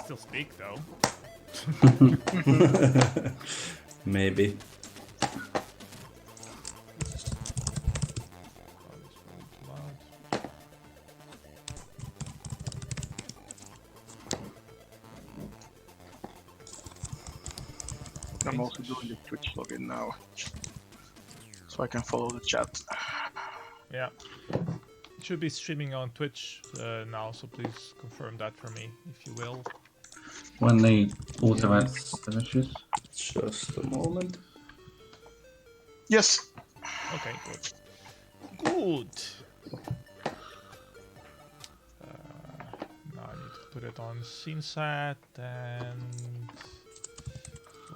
still speak though. Maybe. I'm also doing the Twitch login now, so I can follow the chat. Yeah. It should be streaming on Twitch now, so please confirm that for me, if you will. When the automat finishes. Just a moment. Yes. Okay, good. Good. Now I need to put it on scene set and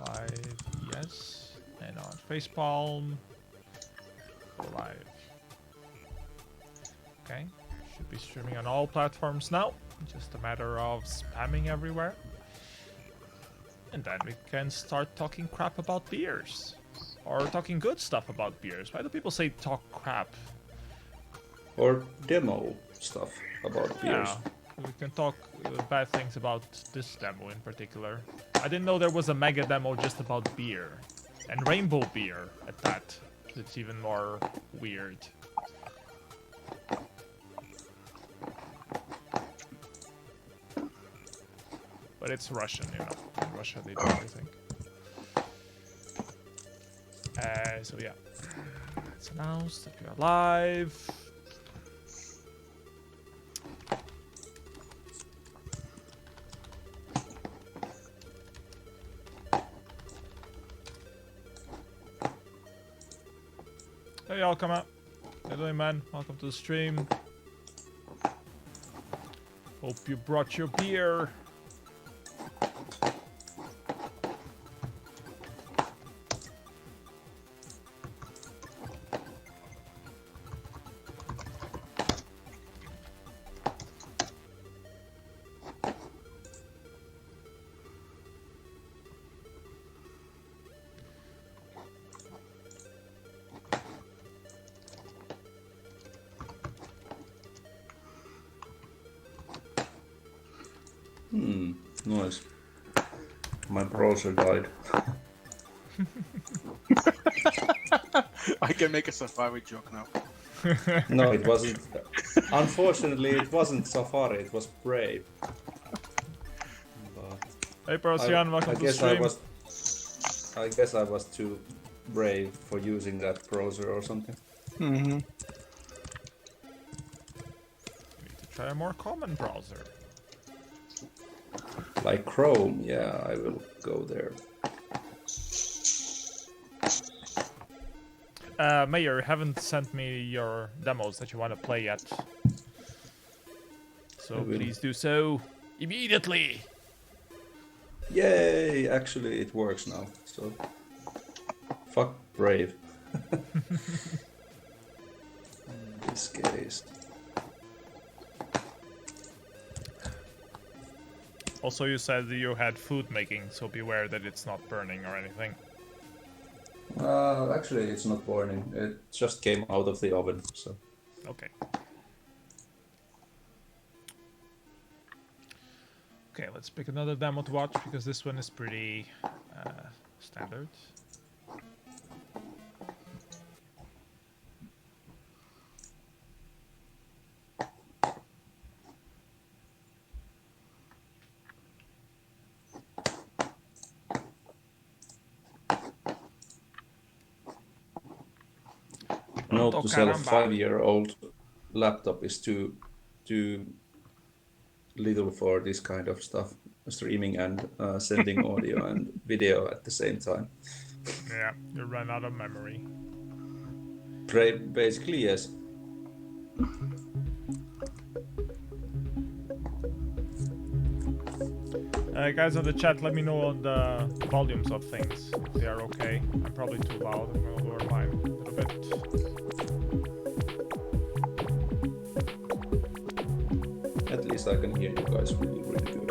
live, yes, and on FacePalm, live. Okay, should be streaming on all platforms now. Just a matter of spamming everywhere. And then we can start talking crap about beers. Or talking good stuff about beers. Why do people say talk crap? Or demo stuff about beers. Yeah, we can talk bad things about this demo in particular. I didn't know there was a mega demo just about beer. And rainbow beer at that. It's even more weird. But it's Russian, you know. In Russia they do everything. So yeah. It's announced that we are live. Hey y'all, come out. How you doing, man? Welcome to the stream. Hope you brought your beer. Nice. My browser died. I can make a Safari joke now. No, it wasn't. Unfortunately, it wasn't Safari, it was Brave. But Hey Persian, welcome to the stream. I guess I was too brave for using that browser or something. Mm-hmm. Need to try a more common browser. Like Chrome, yeah, I will go there. Mayor, you haven't sent me your demos that you want to play yet. So please do so immediately. Yay! Actually, it works now, so... Fuck Brave. In this case... Also, you said that you had food making, so beware that it's not burning or anything. Actually, it's not burning. It just came out of the oven, so... Okay. Okay, let's pick another demo to watch, because this one is pretty standard. Note to self, 5-year-old laptop is too little for this kind of stuff, streaming and sending audio and video at the same time. Yeah, you run out of memory. Basically, yes. Guys in the chat, let me know on the volumes of things, if they are okay. I'm probably too loud, I'm gonna lower mine a little bit. At least I can hear you guys really, really good.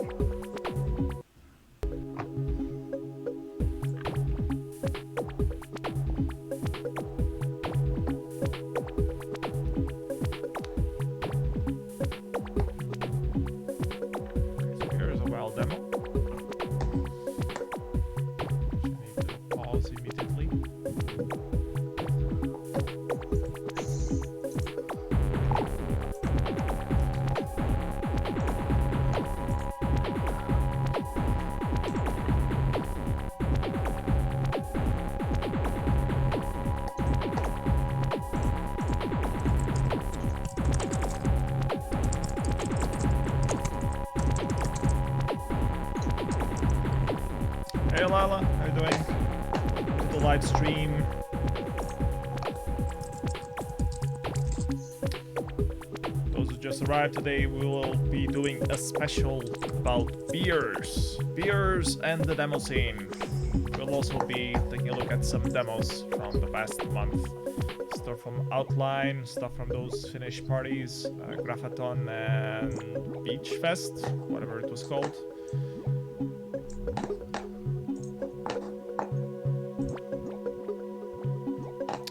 So here's a wild demo. Hey Lala, how you doing? The live stream. Those who just arrived today, we will be doing a special about beers. Beers and the demo scene. We'll also be taking a look at some demos from the past month. Stuff from Outline, stuff from those Finnish parties, Graphathon and Beach Fest, whatever it was called.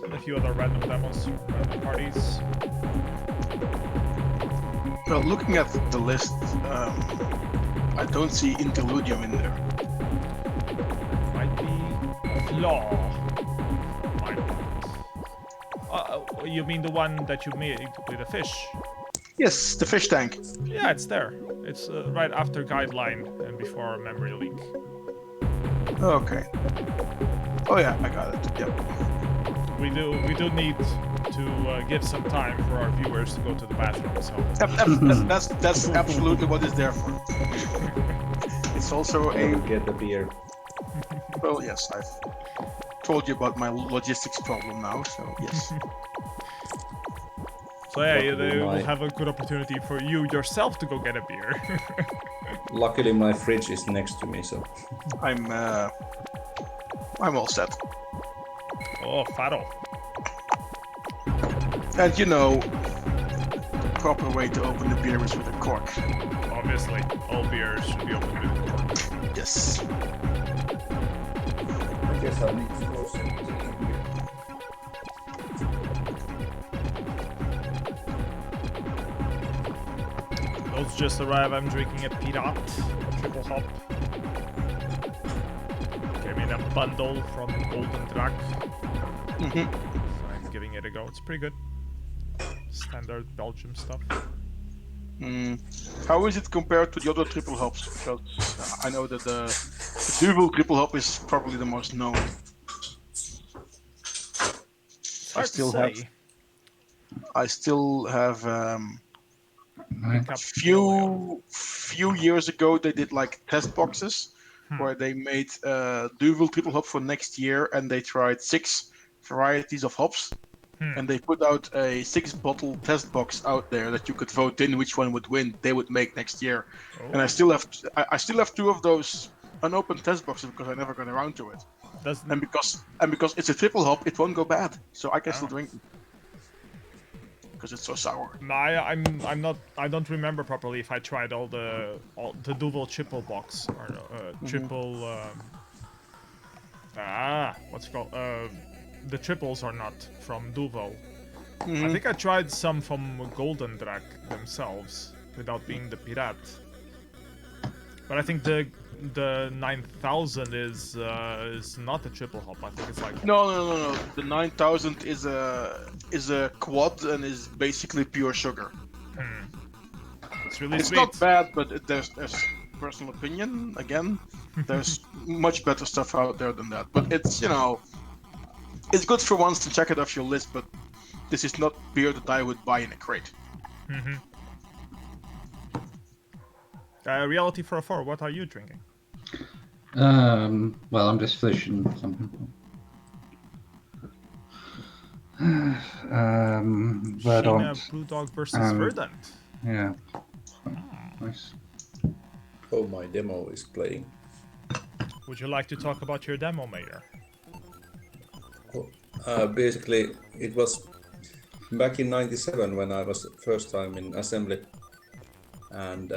And a few other random demos from random parties. Well, looking at the list, I don't see Interludium in there. Might be a flaw. Might not. You mean the one that you made with a fish? Yes, the fish tank. Yeah, it's there. It's right after Guideline and before Memory Leak. Okay. Oh yeah, I got it. Yep. We do need to give some time for our viewers to go to the bathroom. So That's absolutely what it's there for. It's also a. Get the beer. Well, yes, I've told you about my logistics problem now, so yes. So yeah, you Luckily will my- have a good opportunity for you yourself to go get a beer. Luckily, my fridge is next to me, so I'm all set. Oh, Faro. And you know, the proper way to open the beer is with a cork. Obviously, all beers should be opened with a cork. Yes. I guess I need to go some beer. Those just arrived. I'm drinking a Pirat triple hop. Came in a bundle from Golden Drac. So I'm giving it a go. It's pretty good. Standard Belgium stuff. How is it compared to the other triple hops? Because I know that the Duvel triple hop is probably the most known. Hard to say. I still have Pick up few years ago they did like test boxes where they made Duvel triple hop for next year, and they tried 6 varieties of hops. And they put out a 6-bottle test box out there that you could vote in which one would win. They would make next year, and I still have 2 of those unopened test boxes because I never got around to it. And because it's a triple hop, it won't go bad, so I can still drink it because it's so sour. I don't remember properly if I tried all the Duvel triple box or triple. What's it called? The triples are not from Duvel. I think I tried some from Golden Drac themselves without being the Pirat. But I think the 9000 is not a triple hop. I think it's like No. The 9000 is a quad and is basically pure sugar. It's really It's sweet. not bad, but there's personal opinion again. There's much better stuff out there than that. But it's it's good for once to check it off your list. But this is not beer that I would buy in a crate. Reality 404, what are you drinking? Well, I'm just finishing something. Sheena Verdant. Brewdog versus Verdant. Yeah. Nice. Oh, my demo is playing. Would you like to talk about your demo, Mayor? Basically, it was back in '97 when I was first time in assembly, and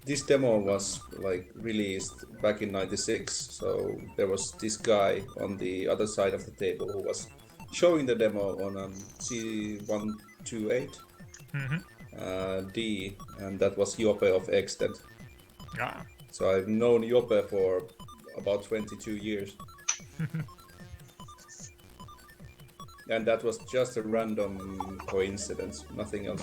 this demo was like released back in '96. So there was this guy on the other side of the table who was showing the demo on a C128 D, and that was Jope of Extent. Yeah. So I've known Jope for about 22 years. And that was just a random coincidence, nothing else.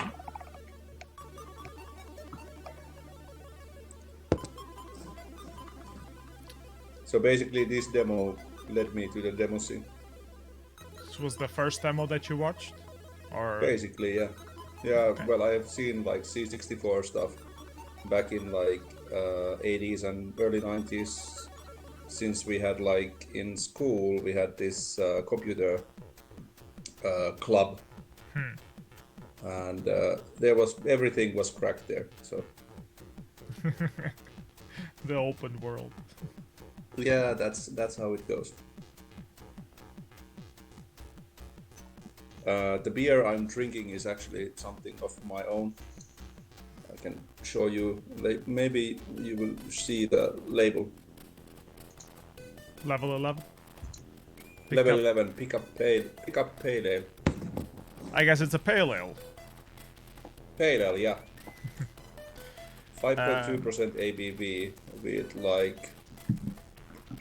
So basically this demo led me to the demo scene. This was the first demo that you watched? Or Basically, yeah. Yeah, Okay. well, I have seen like C64 stuff back in like 80s and early 90s since we had like in school, we had this computer club, and there was everything was cracked there. So The open world. yeah, that's how it goes. The beer I'm drinking is actually something of my own. I can show you. Maybe you will see the label. Level 11. Level 11. Pick up pale ale. I guess it's a pale ale. Pale ale, yeah. 5.2% ABV with like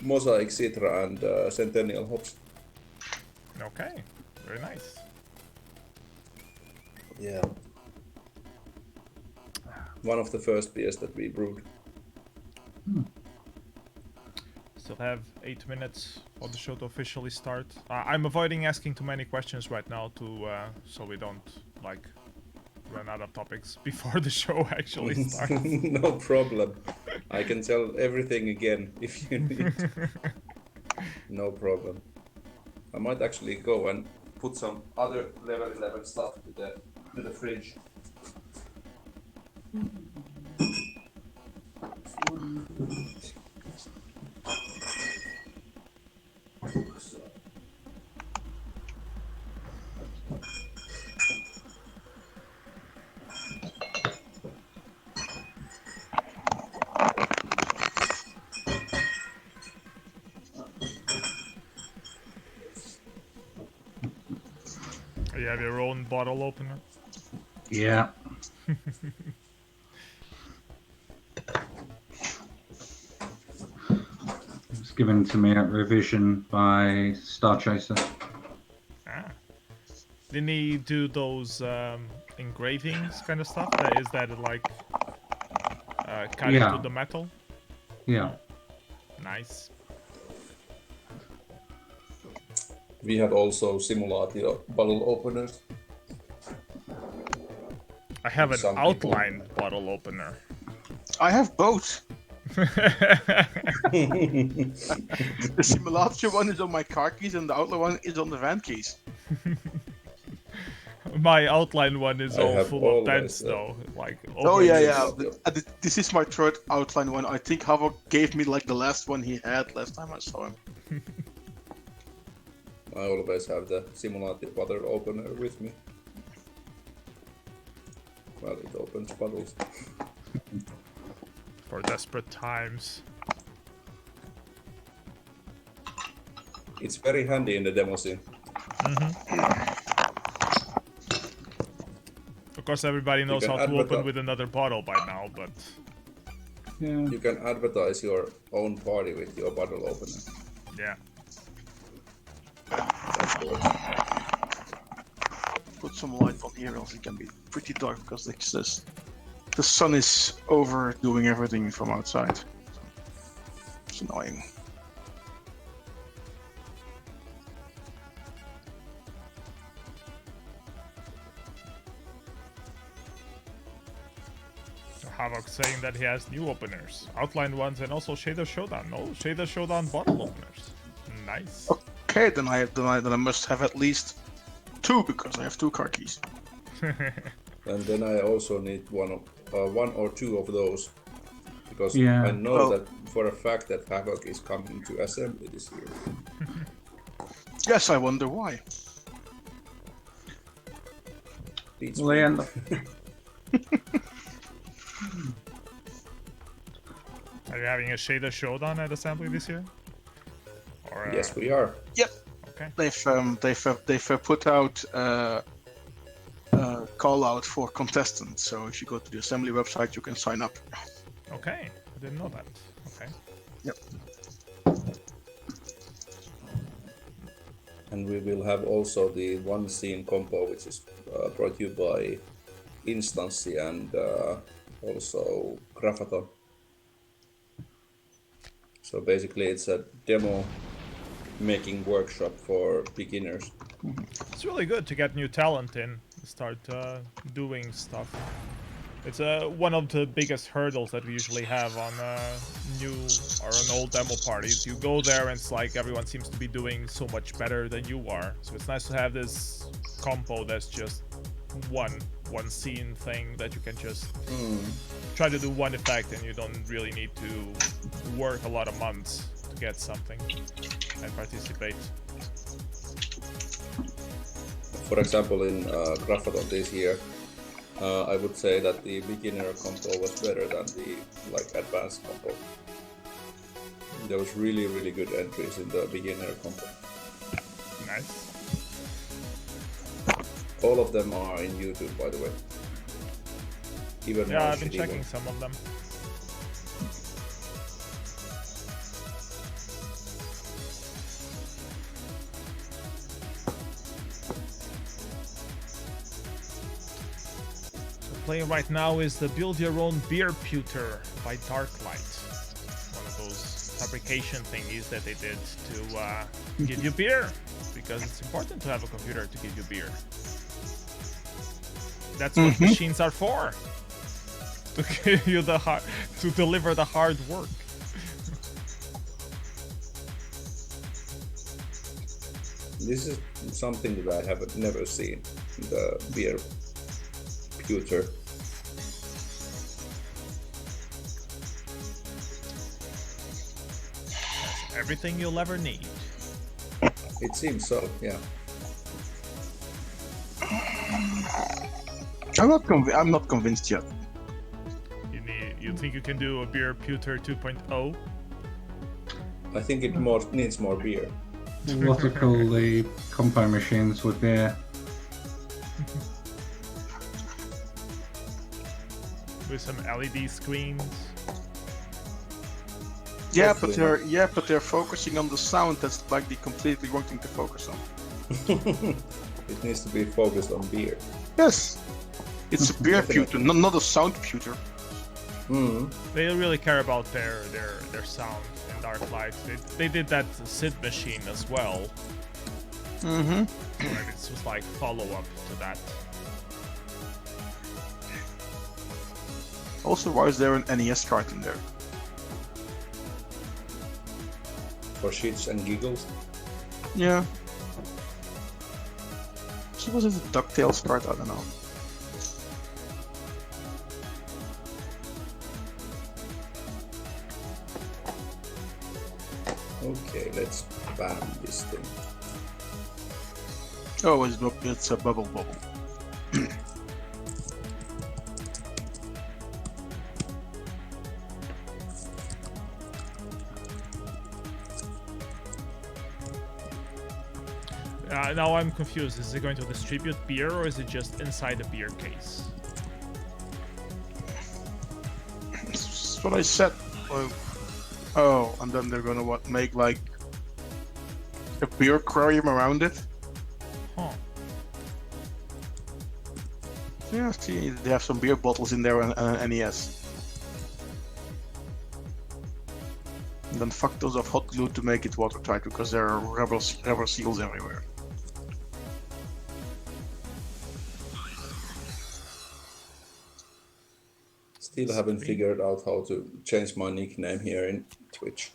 Mosaic Citra and Centennial hops. Okay, very nice. Yeah. One of the first beers that we brewed. Still have 8 minutes for the show to officially start. I'm avoiding asking too many questions right now to so we don't like run out of topics before the show actually starts. No problem. I can tell everything again if you need. No problem. I might actually go and put some other level 11 stuff to the fridge. You have your own bottle opener? Yeah. It was given to me at revision by Star Chaser. Ah. Didn't he do those engravings kind of stuff? Is that like cut Yeah. into the metal? Yeah. Nice. We had also Simulator bottle openers. I have an Some people- outline bottle opener. I have both. The Simulator one is on my car keys and the outline one is on the van keys. My outline one is I all have full of always, dents though. Like Oh yeah, Yes. yeah. This is my third outline one. I think Havok gave me like the last one he had last time I saw him. I always have the Simulator bottle opener with me. Well, it opens bottles. for desperate times. It's very handy in the demo scene. Of course, everybody knows can how to open advertise- with another bottle by now, but Yeah. You can advertise your own party with your bottle opener. yeah. Put some light on here, else it can be pretty dark because the sun is overdoing everything from outside. It's annoying. Havok saying that he has new openers, outline ones, and also Shader Showdown. No, Shader Showdown bottle openers. Nice. Okay, then I must have at least two because I have two car keys. And then I also need one or two of those. Because Yeah. I know Well- that for a fact that Havok is coming to assembly this year. Yes, I wonder why. Beats Well, they end up, Are you having a Shader Showdown at Assembly this year? Or, Yes, we are. Yep. Okay. They've put out call out for contestants. So if you go to the assembly website, you can sign up. Okay. I didn't know that. Okay. Yep. And we will have also the one scene compo, which is brought to you by Instancy and also Graphathon. So basically, it's a demo making workshop for beginners. It's really good to get new talent in, start doing stuff. It's one of the biggest hurdles that we usually have on new or on old demo parties. You go there and it's like everyone seems to be doing so much better than you are. So it's nice to have this compo that's just one scene thing that you can just try to do one effect, and you don't really need to work a lot of months to get something and participate. For example, in Graphathon this year, I would say that the beginner compo was better than the advanced compo. There was really good entries in the beginner compo. Nice. All of them are in YouTube, by the way. Even Yeah, more I've been shitty checking ones. some of them. Playing right now is the Build Your Own Beer Pewter by Darklight. One of those fabrication thingies that they did to give you beer, because it's important to have a computer to give you beer. That's what machines are for. To give you to deliver the hard work. This is something that I have never seen, the beer pewter. Everything you'll ever need. It seems so, yeah. I'm not convinced yet. You think you can do a beer pewter 2.0? I think it needs more beer. What are called the compo machines with beer? With some LED screens. Yeah, but they're focusing on the sound. That's like the completely wrong thing to focus on. It needs to be focused on beer. Yes, it's a beer pewter, not a sound pewter. They really care about their sound in Darklight. They did that Sid machine as well. And it's just like follow-up to that. Also, why is there an NES card in there? For shits and giggles. Yeah. So was it a DuckTales card? I don't know. Okay, let's ban this thing. Oh, it's a bubble. Now I'm confused. Is it going to distribute beer, or is it just inside the beer case? That's what I said. Oh, and then they're gonna make like a beer aquarium around it. Huh. Yeah, see, they have some beer bottles in there and an NES. And then fuck those of hot glue to make it watertight, because there are rubber seals everywhere. Still haven't figured out how to change my nickname here in Twitch.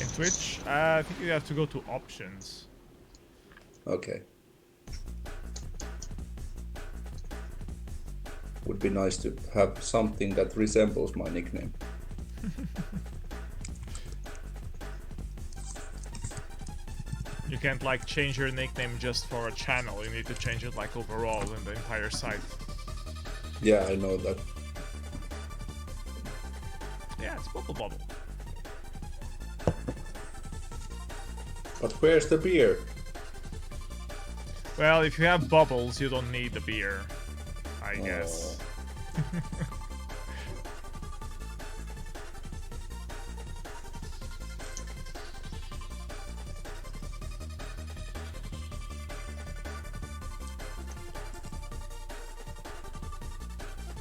In Twitch, I think you have to go to options. Okay. Would be nice to have something that resembles my nickname. You can't like change your nickname just for a channel. You need to change it like overall in the entire site. Yeah, I know that. Yeah, it's Bubble. But where's the beer? Well, if you have bubbles, you don't need the beer, I guess.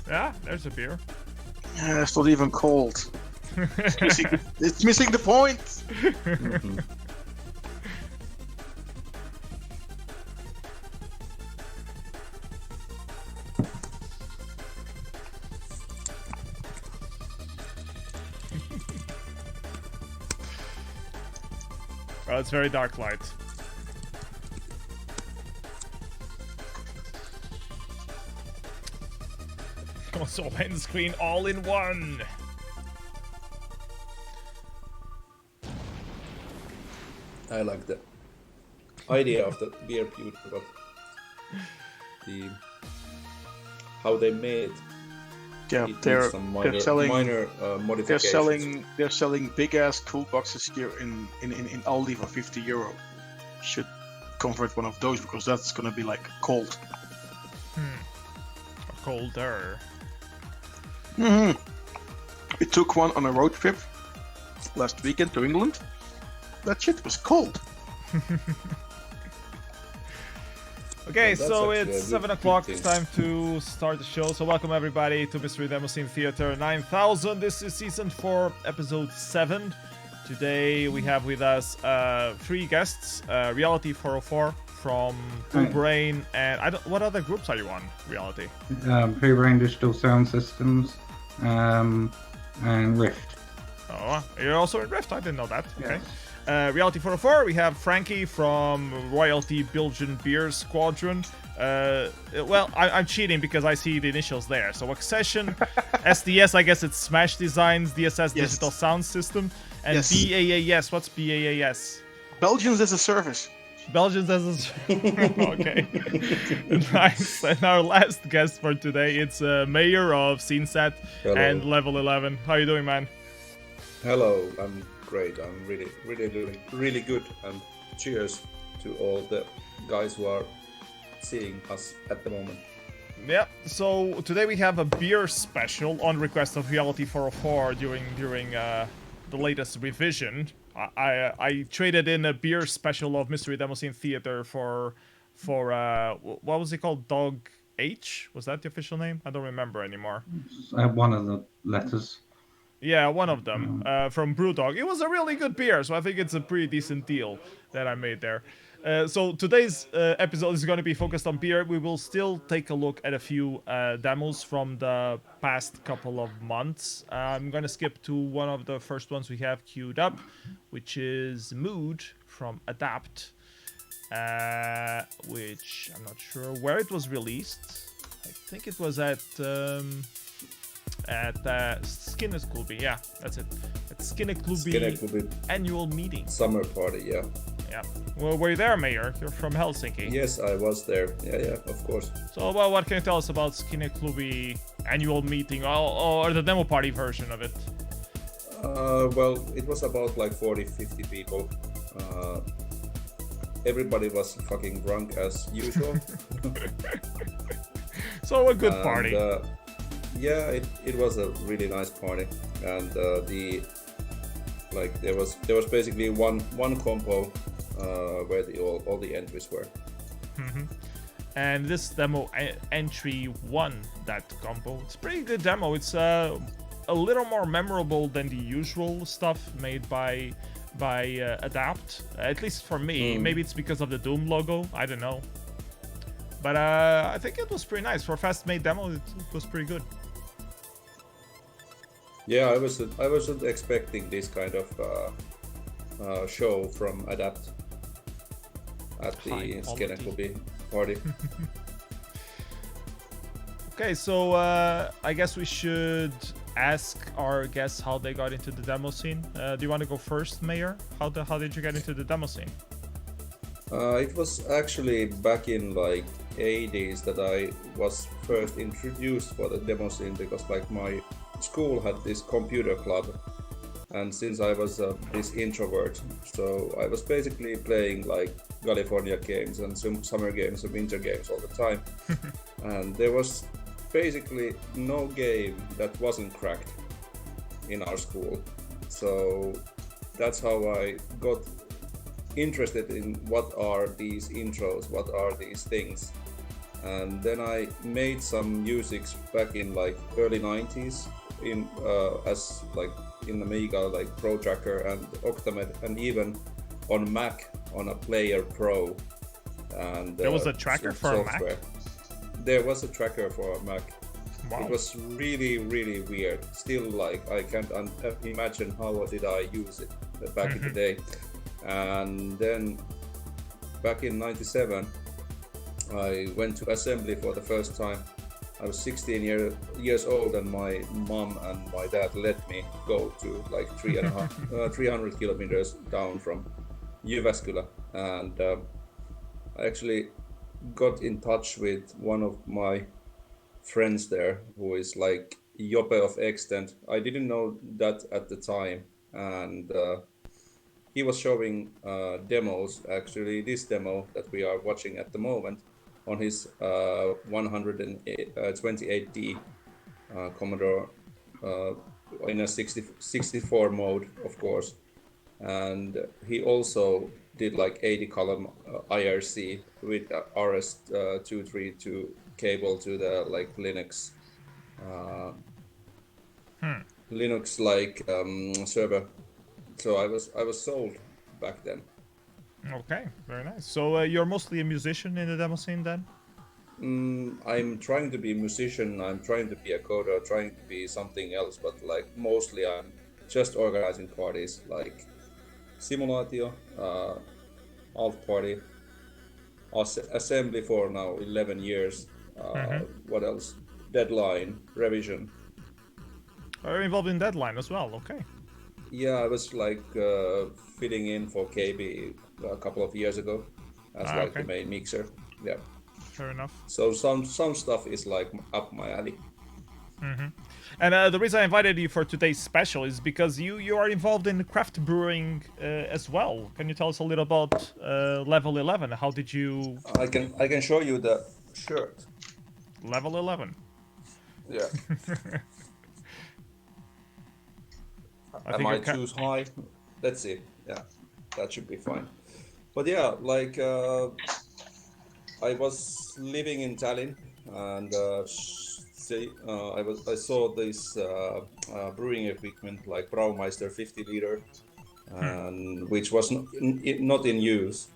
Yeah, there's a beer. Yeah, it's not even cold. It's missing the point. Mm-hmm. Oh, it's very dark light. Also, windscreen all in one. I like the idea of the beer beauty, but how they made Yeah, it they're needs some minor modifications. they're selling big ass cool boxes here in Aldi for €50. Should convert one of those because that's gonna be like cold. Colder. We took one on a road trip last weekend to England. That shit was cold. Okay, Well, so that's actually it's a 7 good o'clock. thing. It's time to start the show. So welcome everybody to Mystery Demoscene Theater 9000. This is season 4, episode 7. Today we have with us 3 guests. Reality 404 from Full Brain, and what other groups are you on, Reality? Pre-Brain Digital Sound Systems, and Rift. Oh, you're also in Rift. I didn't know that. Yes. Okay. Reality 404, we have FRaNKy from Royalty Belgian Beer Squadron. Well, I'm cheating because I see the initials there. So Accession, SDS, I guess it's Smash Designs, DSS Yes. Digital Sound System, and Yes. BAAS. What's BAAS? Belgians as a service. Belgians as a... Okay. Nice. And our last guest for today, it's Mayor of SceneSet Hello. and Level 11. How you doing, man? Hello, I'm great. I'm really good. And cheers to all the guys who are seeing us at the moment. Yeah, so today we have a beer special on request of Reality 404 during the latest revision. I traded in a beer special of Mystery Demoscene Theater for what was it called? Dog H? Was that the official name? I don't remember anymore. One of the letters. Yeah, one of them from Brewdog. It was a really good beer, so I think it's a pretty decent deal that I made there. So today's episode is going to be focused on beer. We will still take a look at a few demos from the past couple of months. I'm going to skip to one of the first ones we have queued up, which is Mood from Adapt, which I'm not sure where it was released. I think it was at Skinneklubi. Yeah, that's it. At Skinneklubi annual meeting. Summer party, yeah. Yeah. Well, were you there, Mayor? You're from Helsinki. Yes, I was there. Yeah, of course. So, well, what can you tell us about Skinneklubi annual meeting, or the demo party version of it? Well, it was about like 40-50 people. Everybody was fucking drunk as usual. So a good party. Yeah, it was a really nice party, and there was basically one compo where all the entries were. Mm-hmm. And this demo entry won that combo. It's a pretty good demo. It's a little more memorable than the usual stuff made by Adapt. At least for me. Maybe it's because of the Doom logo. I don't know. But I think it was pretty nice for a fast-made demo. It was pretty good. Yeah, I wasn't expecting this kind of show from Adapt at the Skinneklubi party. Okay, so I guess we should ask our guests how they got into the demo scene. Do you want to go first, Mayor? How did you get into the demo scene? It was actually back in like 80s that I was first introduced for the demo scene, because like my school had this computer club, and since I was this introvert, so I was basically playing like California games and some summer games and winter games all the time. And there was basically no game that wasn't cracked in our school, so that's how I got interested in what are these intros, what are these things. And then I made some music back in like early 90s in as like in Amiga, like Pro Tracker and Octamed, and even on Mac on a Player Pro. And there was a tracker for software. a Mac? There was a tracker for a Mac. Wow. It was really weird. Still, like, I can't imagine how did I use it back in the day. And then back in 97, I went to assembly for the first time. I was 16 years old, and my mom and my dad let me go to like 300 kilometers down from Jyväskylä, and I actually got in touch with one of my friends there, who is like Jope of extent. I didn't know that at the time, and he was showing demos. Actually, this demo that we are watching at the moment on his 128D Commodore in a 64 mode, of course. And he also did like 80 column IRC with RS-232 cable to the like Linux Linux like server. So I was sold back then. Okay, very nice. So you're mostly a musician in the demo scene then? I'm trying to be a musician, I'm trying to be a coder, trying to be something else, but like mostly I'm just organizing parties like Simulatio, Alt Party, Assembly for now 11 years. What else? Deadline, Revision. Are involved in Deadline as well? Okay. Yeah, I was like fitting in for KB a couple of years ago as the main mixer. Yeah. Fair enough. So some stuff is like up my alley. And the reason I invited you for today's special is because you are involved in craft brewing as well. Can you tell us a little about Level 11? How did you... I can show you the shirt. Level 11. Yeah. Am I too high? Let's see. Yeah, that should be fine. But yeah, like I was living in Tallinn, and I saw this brewing equipment like Braumeister 50 liter, and which was not in use.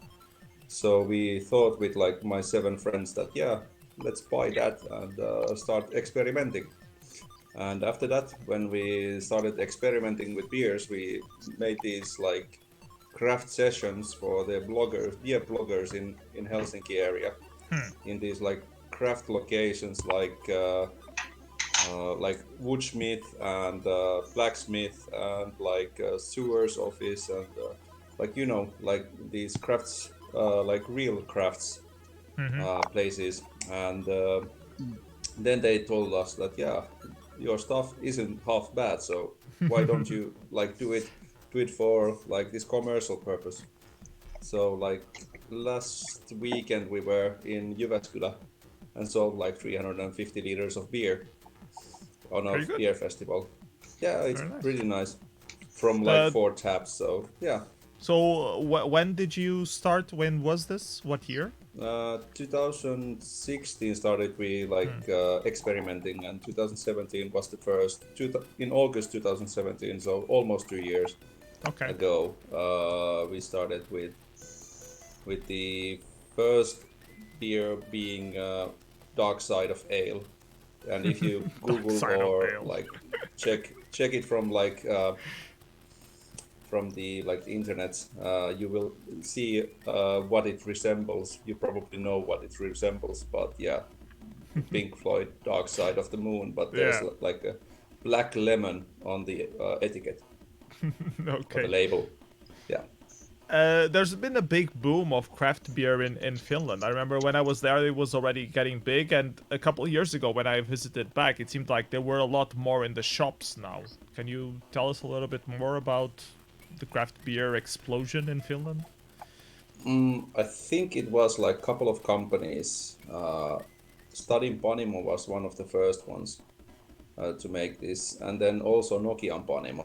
So we thought with like my 7 friends that yeah, let's buy that and start experimenting. And after that, when we started experimenting with beers, we made these like craft sessions for the beer bloggers in Helsinki area, in these like craft locations like woodsmith and blacksmith and like sewers office and like like these crafts, like real crafts places. And then they told us that yeah, your stuff isn't half bad, so why don't you like do it for like this commercial purpose. So like last weekend we were in Jyväskylä and sold like 350 liters of beer on a beer festival. Yeah, it's pretty nice. From like 4 taps, so yeah. So when did you start? When was this? What year? 2016 started we like experimenting, and 2017 was the first. In August 2017, so almost 2 years ago, we started with the first beer being Dark Side of Ale. And if you Google or like check it from like from the internet, you will see what it resembles. You probably know what it resembles, but yeah, Pink Floyd Dark Side of the Moon, but there's like a black lemon on the etiquette. Okay. Or the label. Yeah. There's been a big boom of craft beer in Finland. I remember when I was there, it was already getting big, and a couple of years ago when I visited back, it seemed like there were a lot more in the shops now. Can you tell us a little bit more about the craft beer explosion in Finland? I think it was like a couple of companies. Stadin Panimo was one of the first ones to make this, and then also Nokian Panimo.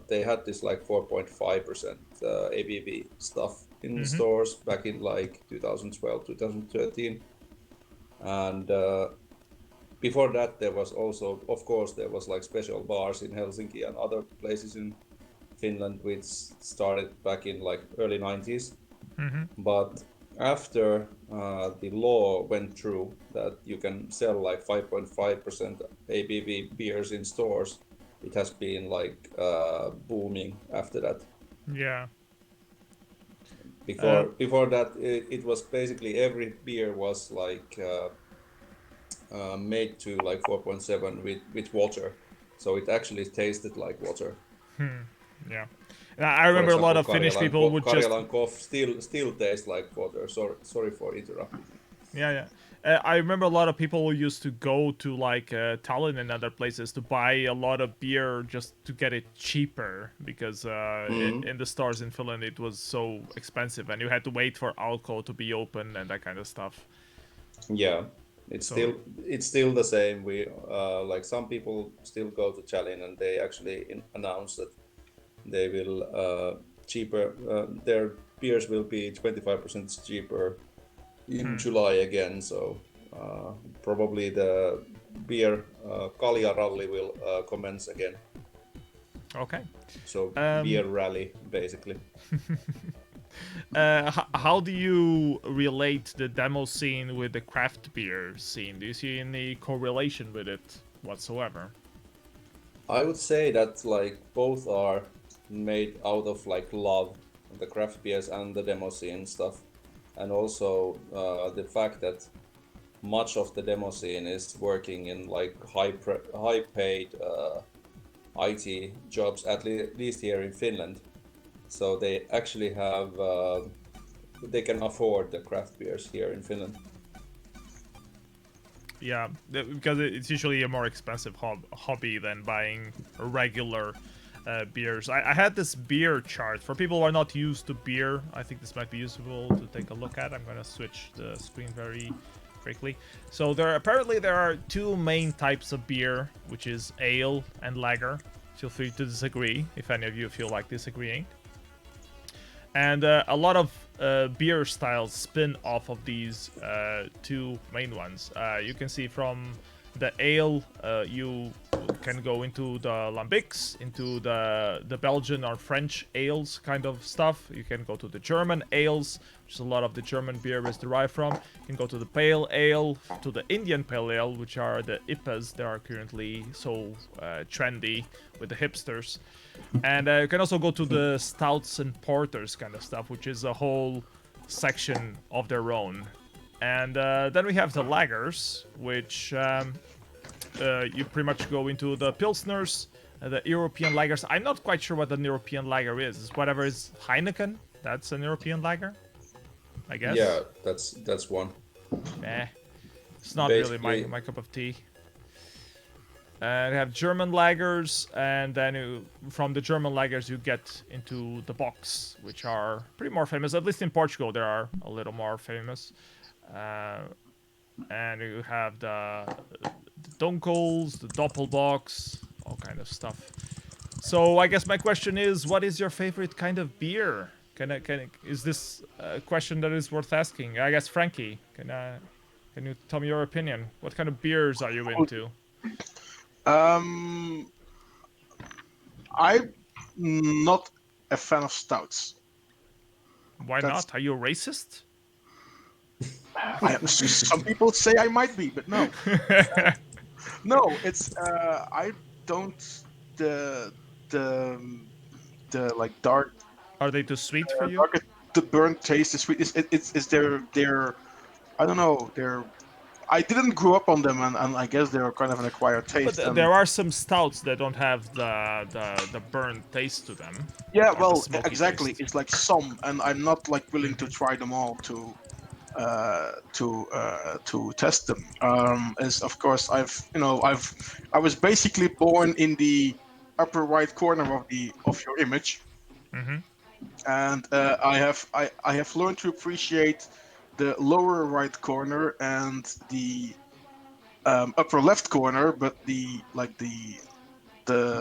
They had this like 4.5% ABV stuff in stores back in like 2012, 2013. And before that, there was also, of course, there was like special bars in Helsinki and other places in Finland, which started back in like early 90s. But after the law went through that you can sell like 5.5% ABV beers in stores, it has been like booming after that. Yeah. Before that, it was basically every beer was like made to like 4.7 with water, so it actually tasted like water. Yeah. And I For remember a lot example, of Finnish people would just... Karjalan Koff still tastes like water. Sorry for interrupting. Yeah, yeah. I remember a lot of people who used to go to like Tallinn and other places to buy a lot of beer just to get it cheaper because in the stores in Finland it was so expensive and you had to wait for alcohol to be open and that kind of stuff. Yeah, it's still the same. We like some people still go to Tallinn and they actually announce that they will cheaper. Their beers will be 25% cheaper in July again. So probably the beer Kalja rally will commence again. Okay. So beer rally basically. How do you relate the demo scene with the craft beer scene? Do you see any correlation with it whatsoever? I would say that like both are made out of like love, the craft beers and the demo scene stuff, and also the fact that much of the demo scene is working in like high paid IT jobs, at least here in Finland. So they actually have they can afford the craft beers here in Finland. Yeah, because it's usually a more expensive hobby than buying regular beers. I had this beer chart. For people who are not used to beer, I think this might be useful to take a look at. I'm going to switch the screen very quickly. So apparently there are two main types of beer, which is ale and lager. Feel free to disagree if any of you feel like disagreeing. And a lot of beer styles spin off of these two main ones. You can see from the ale, you can go into the lambics, into the Belgian or French ales kind of stuff. You can go to the German ales, which is a lot of the German beer is derived from. You can go to the pale ale, to the Indian pale ale, which are the IPAs. They are currently so trendy with the hipsters. And you can also go to the stouts and porters kind of stuff, which is a whole section of their own. And then we have the lagers, which you pretty much go into the pilsners, the European lagers. I'm not quite sure what an European lager is. It's whatever is Heineken. That's an European lager, I guess. Yeah, that's one. It's not Basically, really my cup of tea. And you have German lagers, and then from the German lagers you get into the box, which are pretty more famous. At least in Portugal, they are a little more famous. And you have the Dunkels, the Doppelbox, all kind of stuff. So I guess my question is, what is your favorite kind of beer? Is this a question that is worth asking? I guess FRaNKy, can you tell me your opinion? What kind of beers are you into? I'm not a fan of stouts. Why not? Are you a racist? Some people say I might be, but no. No, it's I don't the like dark. Are they too sweet for you? The burnt taste, the sweetness. It's their I don't know. I didn't grow up on them, and I guess they're kind of an acquired taste. But there are some stouts that don't have the burnt taste to them. Yeah, well, exactly. Taste. It's like some, and I'm not like willing to try them all to test them. As of course I was basically born in the upper right corner of your image, and I have learned to appreciate the lower right corner and the upper left corner, but the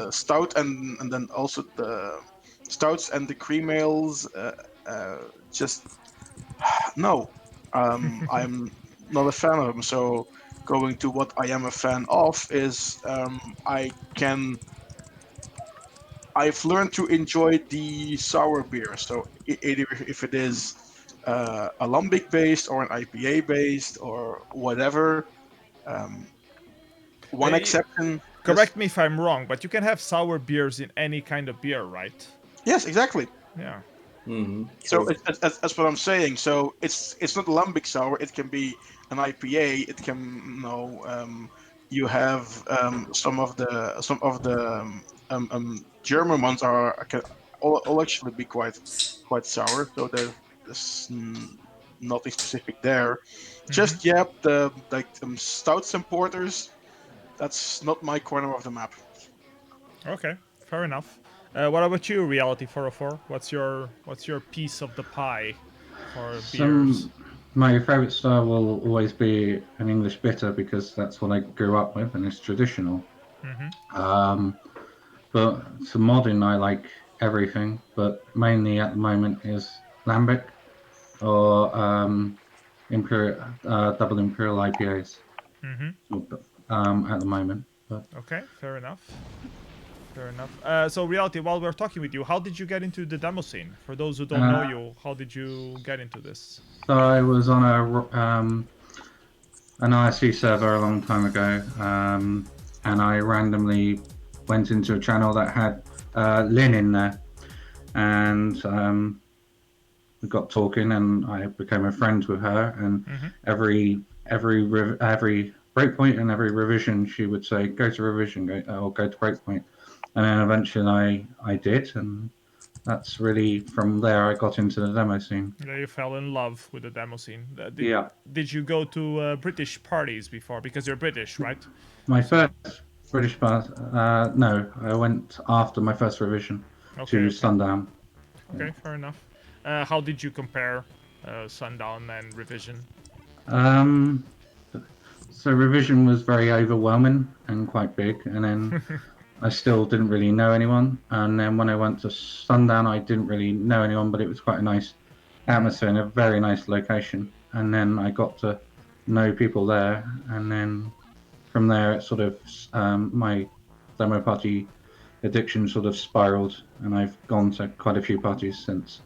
stout and then also the stouts and the cream ales just no. I'm not a fan of them. So going to what I am a fan of is I've learned to enjoy the sour beer. So either if it is alembic based or an IPA based or whatever. One exception. Correct me if I'm wrong, but you can have sour beers in any kind of beer, right? Yes, exactly. Yeah. So that's what I'm saying. So it's not lambic sour. It can be an IPA. It can you have some of the German ones can all actually be quite sour. So there's nothing specific there. Just the stouts and porters. That's not my corner of the map. Okay, fair enough. What about you, Reality 404? What's your piece of the pie for beers? My favourite style will always be an English bitter because that's what I grew up with and it's traditional. But for modern, I like everything, but mainly at the moment is lambic or double imperial IPAs at the moment. But Okay, fair enough. Fair enough. So, Reality, while we're talking with you, how did you get into the demo scene? For those who don't know you, how did you get into this? So I was on an IRC server a long time ago, and I randomly went into a channel that had Lynn in there, and we got talking, and I became a friend with her. And every breakpoint and every revision, she would say, "Go to revision, or go to breakpoint," and then eventually I did, and that's really from there I got into the demo scene. Yeah, you fell in love with the demo scene. Yeah. Did you go to British parties before? Because you're British, right? My first British part, no, I went after my first revision to Sundown. Okay, fair enough. How did you compare Sundown and Revision? So Revision was very overwhelming and quite big, and then I still didn't really know anyone. And then when I went to Sundown, I didn't really know anyone, but it was quite a nice atmosphere and a very nice location. And then I got to know people there, and then from there, it sort of my demo party addiction sort of spiraled, and I've gone to quite a few parties since.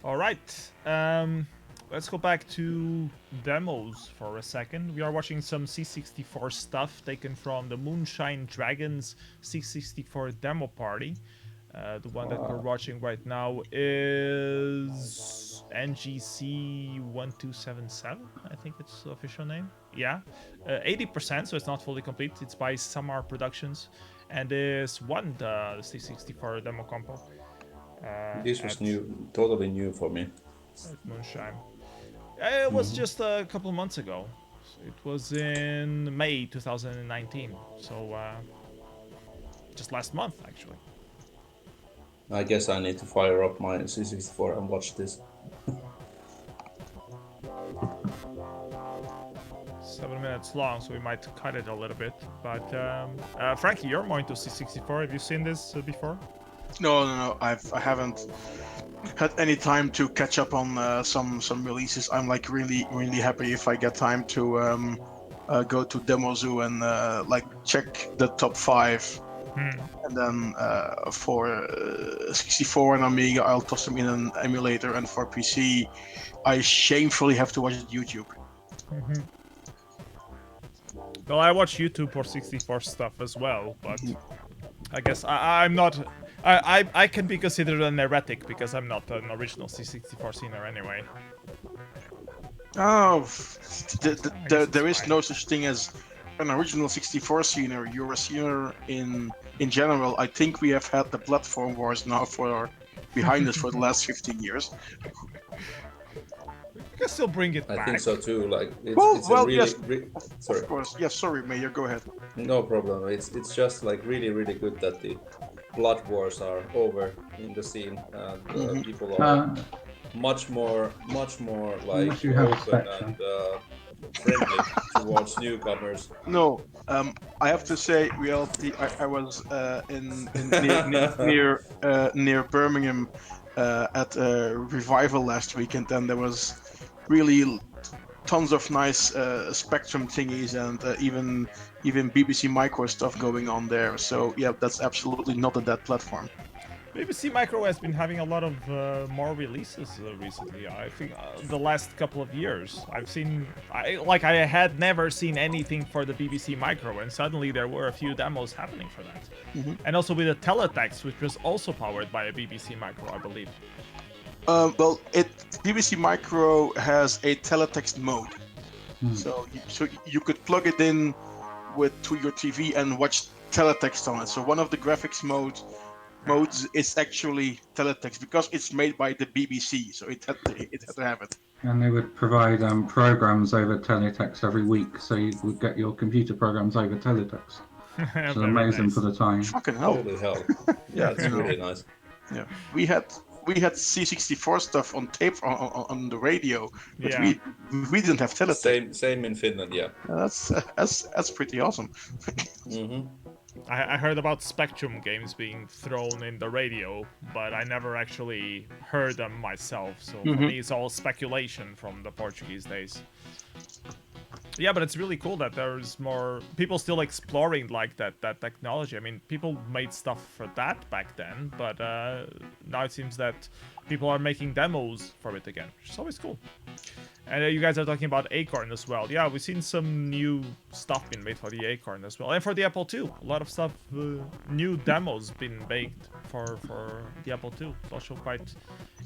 All right. Let's go back to demos for a second. We are watching some C64 stuff taken from the Moonshine Dragons C64 demo party. The one that we're watching right now is NGC 1277. I think it's the official name. Yeah, 80%, so it's not fully complete. It's by Samar Productions, and this won the C64 demo compo. This was totally new for me. Moonshine. It was just a couple of months ago. It was in May 2019, so just last month actually. I guess I need to fire up my C64 and watch this. 7 minutes long, so we might cut it a little bit. But FRaNKy, you're more into C64. Have you seen this before? No. I haven't had any time to catch up on some releases. I'm like really happy if I get time to go to Demoscene and like check the top 5. And then for 64 and Amiga, I'll toss them in an emulator, and for PC, I shamefully have to watch it YouTube. Well, I watch YouTube for 64 stuff as well, but I guess I'm not. I can be considered an heretic because I'm not an original C64 scener anyway. Oh, there is no such thing as an original 64 scener. You're a scener in general. I think we have had the platform wars now behind us for the last 15 years. You can still bring it back. I think so too. Like it's a really, yes, sorry. Of course. Yes, sorry, Mayor. Go ahead. No problem. It's just like really good that the blood wars are over in the scene. And people are much more like open and friendly towards newcomers. No, I have to say, Reality. I was near Birmingham at a revival last weekend, and there was really tons of nice Spectrum thingies and even BBC Micro stuff going on there. So yeah, that's absolutely not a dead platform. BBC Micro has been having a lot of more releases recently. I think the last couple of years, I had never seen anything for the BBC Micro, and suddenly there were a few demos happening for that. And also with the teletext, which was also powered by a BBC Micro, I believe. Well, BBC Micro has a teletext mode, so you could plug it in to your TV and watch teletext on it. So one of the graphics modes is actually teletext because it's made by the BBC, so it had to have it. And they would provide programs over teletext every week, so you would get your computer programs over teletext. Which is amazing nice. for the time. Fucking hell! Holy hell! Yeah, it's really nice. Yeah, we had C64 stuff on tape on the radio, but we didn't have teletext. Same in Finland, yeah. That's pretty awesome. I heard about Spectrum games being thrown in the radio, but I never actually heard them myself. So for me, it's all speculation from the Portuguese days. Yeah, but it's really cool that there's more people still exploring like that technology. I mean, people made stuff for that back then, but now it seems that people are making demos for it again, which is always cool. And you guys are talking about Acorn as well. Yeah, we've seen some new stuff being made for the Acorn as well, and for the Apple II. A lot of stuff, new demos been baked for the Apple II. It's also quite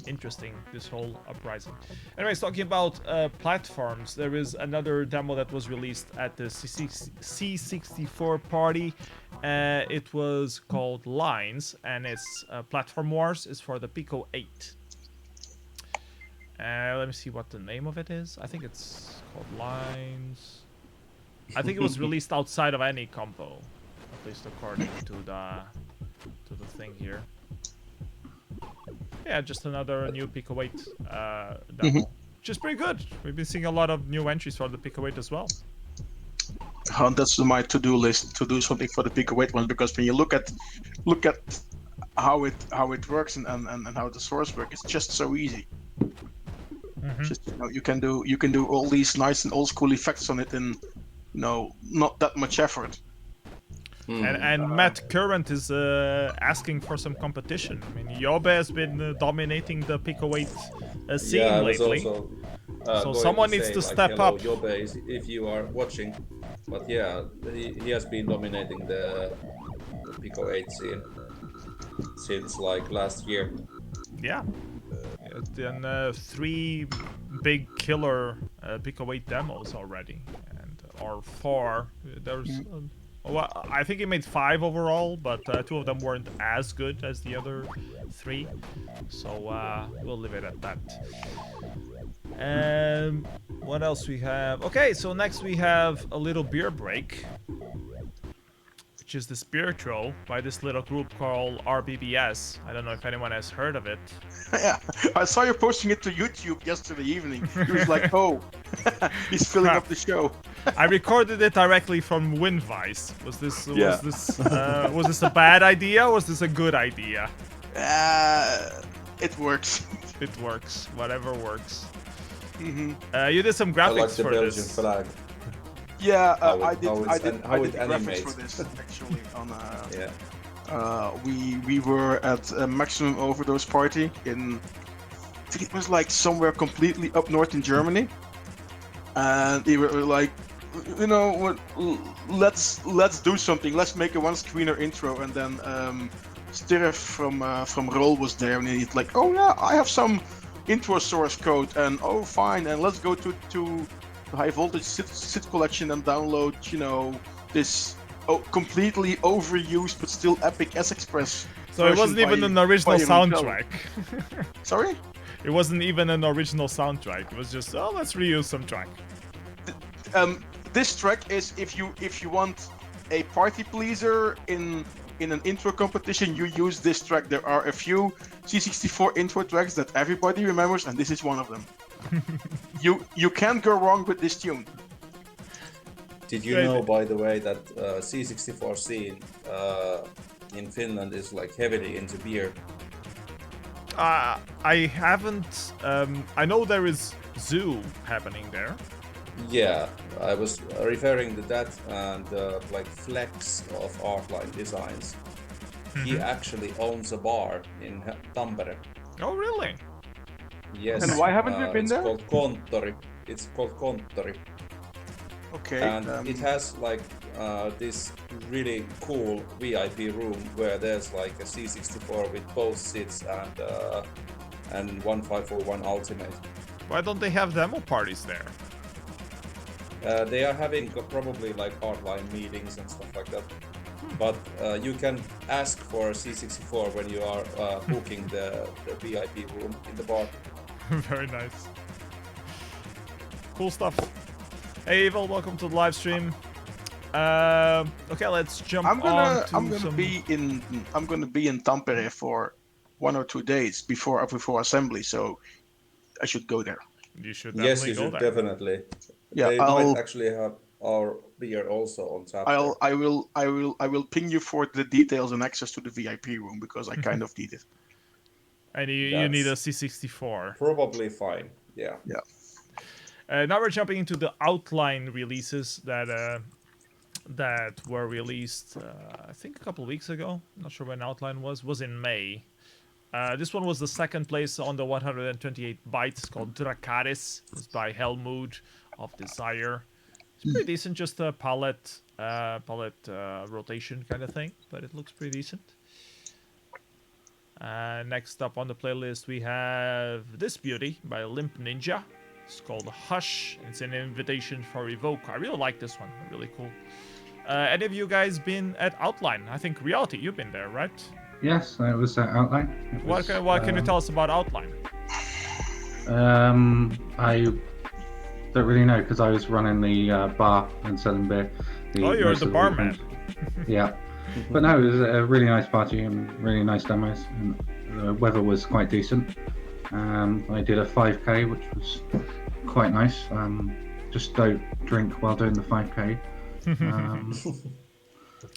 interesting, this whole uprising. Anyways, talking about platforms, there is another demo that was released at the C64 party. It was called Lines, and it's Platform Wars. Is for the Pico 8. Let me see what the name of it is. I think it's called Lines. I think it was released outside of any compo, at least according to the thing here. Yeah, just another new Pico 8 demo, which is pretty good. We've been seeing a lot of new entries for the Pico 8 as well. That's my to-do list, to do something for the Pico 8 one, because when you look at how it works and how the source works, it's just so easy. Just, you can do all these nice and old school effects on it in not that much effort. And Matt Current is asking for some competition. I mean, Yobe has been dominating the Pico 8 scene lately. So someone needs to step up. Yobe, if you are watching, but yeah, he has been dominating the Pico 8 scene since like last year. Yeah. Then 3 big killer Pico 8 demos already, or 4. There's, well, I think he made 5 overall, but 2 of them weren't as good as the other 3. So we'll leave it at that. What else we have? Okay, so next we have a little beer break, which is the Spiritual by this little group called RBBS. I don't know if anyone has heard of it. Yeah, I saw you posting it to YouTube yesterday evening. He was like, oh, he's filling up the show. I recorded it directly from WinVice. Was this a bad idea, or was this a good idea? It works. It works. Whatever works. You did some graphics for this. Flag. Yeah, I did graphics graphics for this actually. We were at a Maximum Overdose party in, I think it was like somewhere completely up north in Germany, and they were like, let's do something. Let's make a one-screener intro, and then Stirf from Roll was there, and he's like, oh yeah, I have some intro source code, and oh fine, and let's go to the High Voltage SID collection and download, this completely overused but still epic S-Express. So it wasn't even an original soundtrack. Sorry? It wasn't even an original soundtrack. It was just, let's reuse some track. This track is if you want a party pleaser in an intro competition, you use this track. There are a few C64 intro tracks that everybody remembers, and this is one of them. You can't go wrong with this tune. Did you know, by the way, that C64 scene in Finland is like heavily into beer? I haven't. I know there is Zoo happening there. Yeah, I was referring to that, and like Flex of Artline Designs. He actually owns a bar in Tampere. Oh, really? Yes. And why haven't we been there? It's called Konttori. Okay. And it has like this really cool VIP room where there's like a C64 with both seats and and 1541 Ultimate. Why don't they have demo parties there? They are having probably like hardline meetings and stuff like that. But you can ask for C64 when you are booking the VIP room in the bar. Very nice. Cool stuff. Hey Evil, welcome to the live stream. Okay, let's jump I'm on to gonna some... be in Tampere for 1 or 2 days before assembly, so I should go there. You should Yes, definitely you go should there. definitely. Yeah, They might actually have our beer also on tap. I will ping you for the details and access to the VIP room because I kind of need it. And you need a C64. Probably fine. Yeah. Yeah. Now we're jumping into the outline releases that were released, I think a couple of weeks ago. Not sure when outline was in May. This one was the second place on the 128 bytes, called Dracaris. It's by Helmut of Desire. It's pretty decent, just a palette rotation kind of thing, but it looks pretty decent. Next up on the playlist we have this beauty by Limp Ninja. It's called Hush. It's an invitation for Evoke. I really like this one. Really cool. Any of you guys been at Outline? I think Reality, you've been there, right? Yes, it was Outline. What can you tell us about Outline? I don't really know because I was running the bar and selling beer. You're the barman. Yeah. But no, it was a really nice party and really nice demos. And the weather was quite decent. I did a 5K, which was quite nice. Just don't drink while doing the 5K.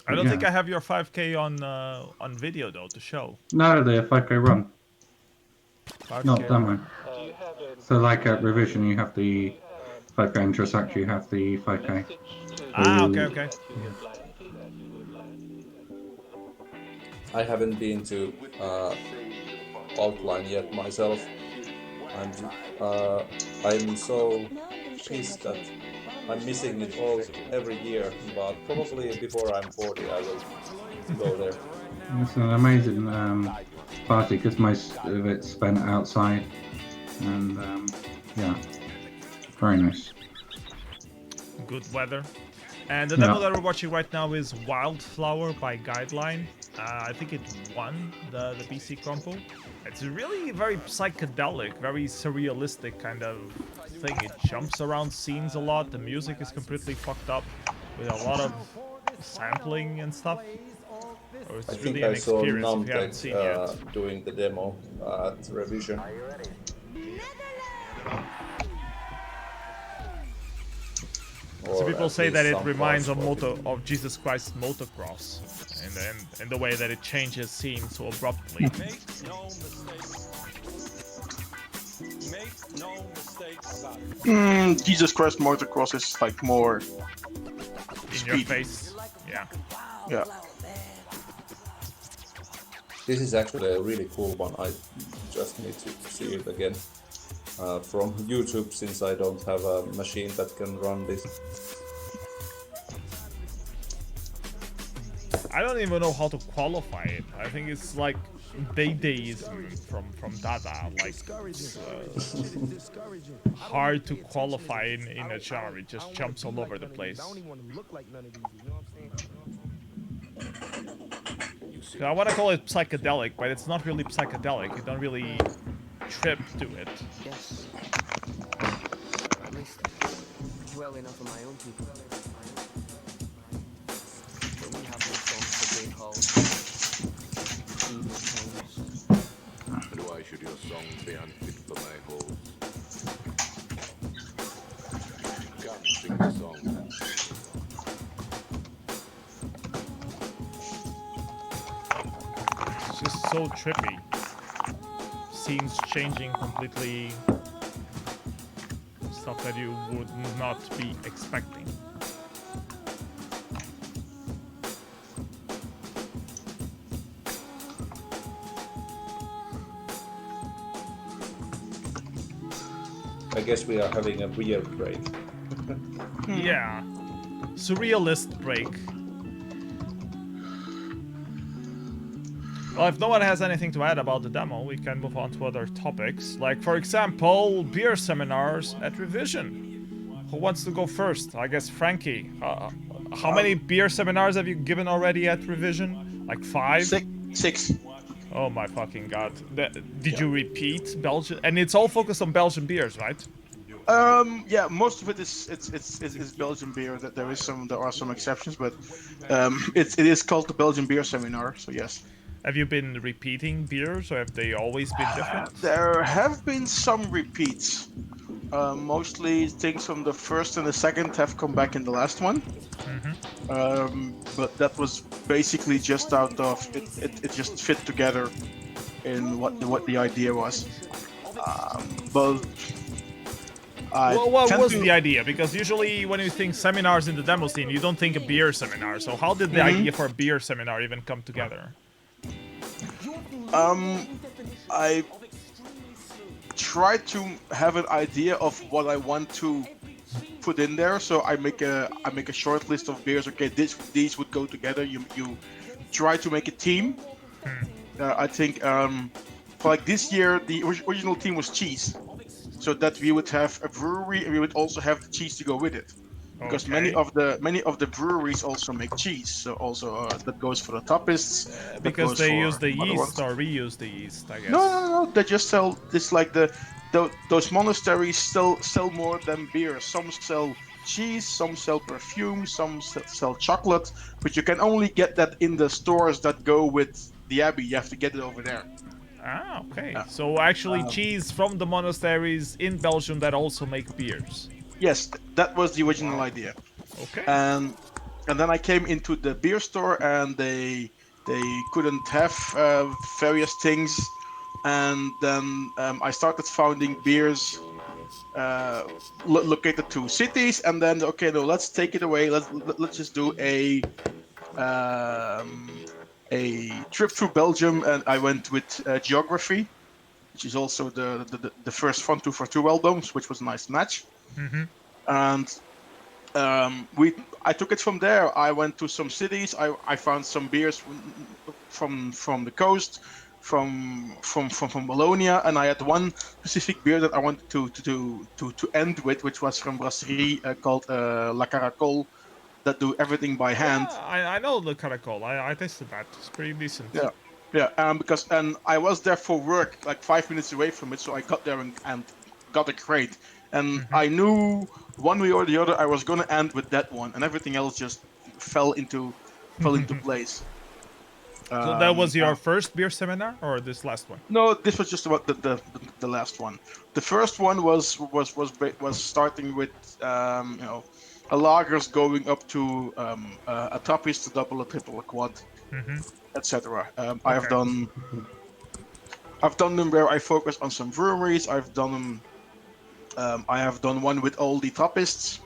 I don't think I have your 5K on video though to show. No, the 5K run. 5K. Not demo. So like at revision, you have the 5K Intersact, you have the 5K. Okay. I haven't been to Outline yet myself. I'm so pissed that I'm missing it every year, but probably before I'm 40 I will go there. It's an amazing party because most of it's spent outside, and yeah, very nice. Good weather. And the demo that we're watching right now is Wildflower by Guideline. I think it won the PC compo. It's really very psychedelic, very surrealistic kind of thing. It jumps around scenes a lot. The music is completely fucked up with a lot of sampling and stuff. It's I really think an I saw experience if you haven't seen yet. Numpet doing the demo at revision. So people say that it reminds of Jesus Christ Motocross, and the way that it changes scene so abruptly. Jesus Christ Motocross is like more in your face. Yeah. This is actually a really cool one. I just need to see it again from YouTube, since I don't have a machine that can run this. I don't even know how to qualify it. I think it's like Daydaism from Dada. Like it's, hard to qualify in a genre. It just jumps all over the place. So I want to call it psychedelic, but it's not really psychedelic. You don't really trip to it. Yes. At least well enough for my own people. But we have no songs for big halls. Evil tones. And why should your songs be unfit for my halls? Come sing the song. It's just so trippy. Scenes changing completely. Stuff that you would not be expecting. I guess we are having a beer break. Yeah. Surrealist break. Well, if no one has anything to add about the demo, we can move on to other topics. Like, for example, beer seminars at Revision. Who wants to go first? I guess FRaNKy. How many beer seminars have you given already at Revision? Like 5? Six. Oh my fucking god. Did you repeat Belgian? And it's all focused on Belgian beers, right? Yeah, most of it is Belgian beer. That there are some exceptions, but it is called the Belgian Beer Seminar. So yes. Have you been repeating beers, or have they always been different? There have been some repeats. Mostly things from the first and the second have come back in the last one. But that was basically just out of it just fit together in what the idea was. But what was the idea? Because usually when you think seminars in the demo scene, you don't think a beer seminar. So how did the idea for a beer seminar even come together? I tried to have an idea of what I want to put in there. So I make a short list of beers. Okay, these would go together. You try to make a team. I think for like this year, the original team was cheese. So that we would have a brewery and we would also have the cheese to go with it, because many of the breweries also make cheese. So also that goes for the topists. Because they use the yeast or reuse the yeast, I guess. No. They just sell this like those monasteries sell more than beer. Some sell cheese, some sell perfume, some sell chocolate, but you can only get that in the stores that go with the abbey. You have to get it over there. Ah, okay. So actually cheese from the monasteries in Belgium that also make beers. Yes, that was the original idea. Okay. And then I came into the beer store and they couldn't have various things. And then I started founding beers located to cities. And then, okay, no, let's take it away. Let's just do a trip through Belgium, and I went with Geography, which is also the first Fun 2 for 2 albums, which was a nice match. And I took it from there. I went to some cities. I found some beers from the coast, from Wallonia, and I had one specific beer that I wanted to end with, which was from Brasserie called La Caracole, that do everything by hand. Yeah, I know the Caracol. I tasted that. It's pretty decent. Yeah. Because I was there for work, like 5 minutes away from it, so I got there and got a crate. And I knew one way or the other I was gonna end with that one, and everything else just fell into place. So that was your first beer seminar, or this last one? No, this was just about the last one. The first one was starting with a lagers going up to a toppist, a double, a triple, a quad, etc. I've done them where I focus on some breweries. I've done them. I have done one with all the toppists.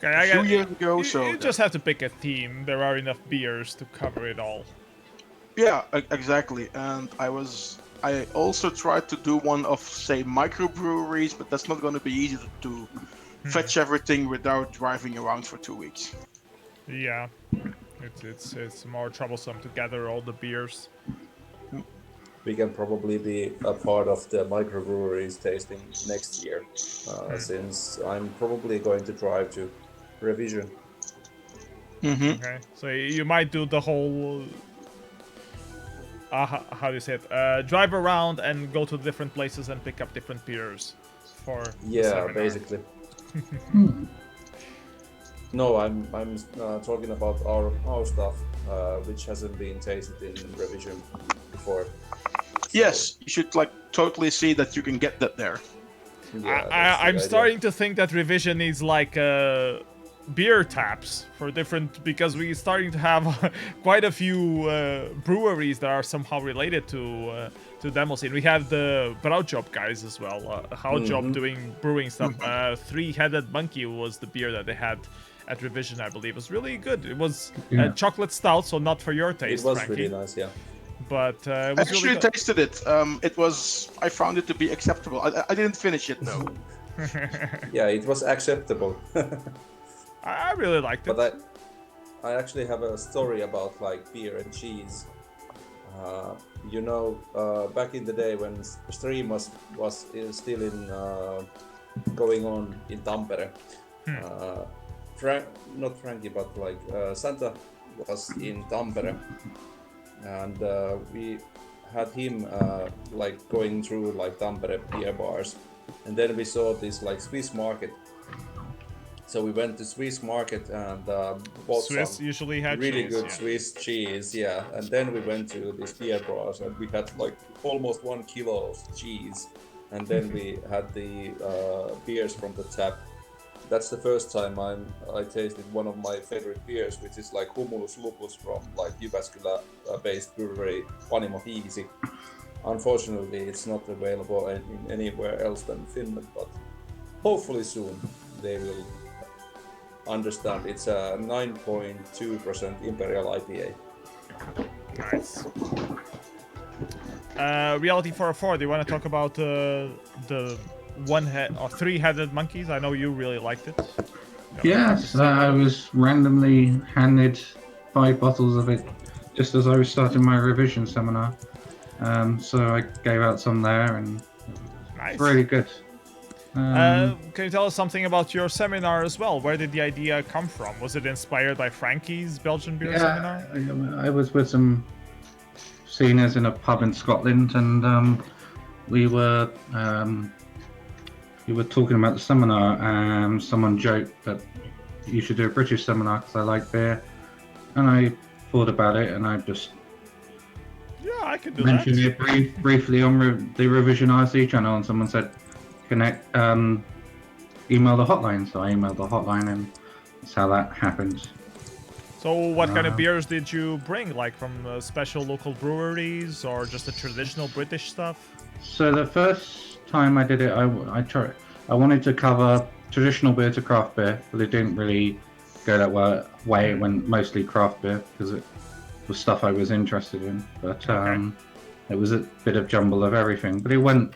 Okay, a few years ago. You just have to pick a theme. There are enough beers to cover it all. Yeah, exactly. And I also tried to do one of, say, microbreweries, but that's not going to be easy to fetch everything without driving around for 2 weeks. Yeah, it's more troublesome to gather all the beers. We can probably be a part of the microbreweries tasting next year, since I'm probably going to drive to Revision. Okay, so you might do the whole how do you say it? Drive around and go to different places and pick up different beers for the seminar. Basically. No, I'm talking about our stuff, which hasn't been tasted in Revision before. Yes, you should totally see that you can get that there. Yeah, I'm starting to think that Revision needs beer taps for different, because we're starting to have quite a few breweries that are somehow related to Demoscene. We have the Brouwjob guys as well. Houjob doing brewing stuff. Three-Headed Monkey was the beer that they had at Revision, I believe. It was really good. It was chocolate stout, so not for your taste, It was FRaNKy. really nice, yeah. But it was I actually really good. tasted it. I found it to be acceptable. I didn't finish it though. Yeah, it was acceptable. I really liked it. But I actually have a story about beer and cheese. you know, back in the day when stream was still in going on in Tampere, not FRaNKy, but like Santa was in Tampere, and we had him like going through like Tampere beer bars, and then we saw this like Swiss market. So we went to Swiss market and bought Swiss some usually had really cheese, good yeah. Swiss cheese, yeah. And then we went to these beer bars and we had like almost 1 kilo of cheese. And then we had the beers from the tap. That's the first time I tasted one of my favorite beers, which is like Humulus Lupus from like Jyväskylä-based brewery Panimo Easy. Unfortunately, it's not available in anywhere else than Finland, but hopefully soon they will understand. It's a 9.2% Imperial IPA. Nice. Reality 404, do you want to talk about the one-head or three-headed monkeys? I know you really liked it. Yes, I was randomly handed 5 bottles of it just as I was starting my revision seminar. So I gave out some there, and Nice. it's really good. Can you tell us something about your seminar as well? Where did the idea come from? Was it inspired by FRaNKy's Belgian beer seminar? I was with some seniors in a pub in Scotland, and we were talking about the seminar, and someone joked that you should do a British seminar because I like beer, and I thought about it, and I just Yeah, I could do mentioned that. it briefly on the Revision RC channel, and someone said, email the hotline. So I emailed the hotline, and that's how that happened. So what kind of beers did you bring? Like from special local breweries or just the traditional British stuff? So the first time I did it, I wanted to cover traditional beer to craft beer, but it didn't really go that way. It went mostly craft beer because it was stuff I was interested in. But it was a bit of jumble of everything. But it went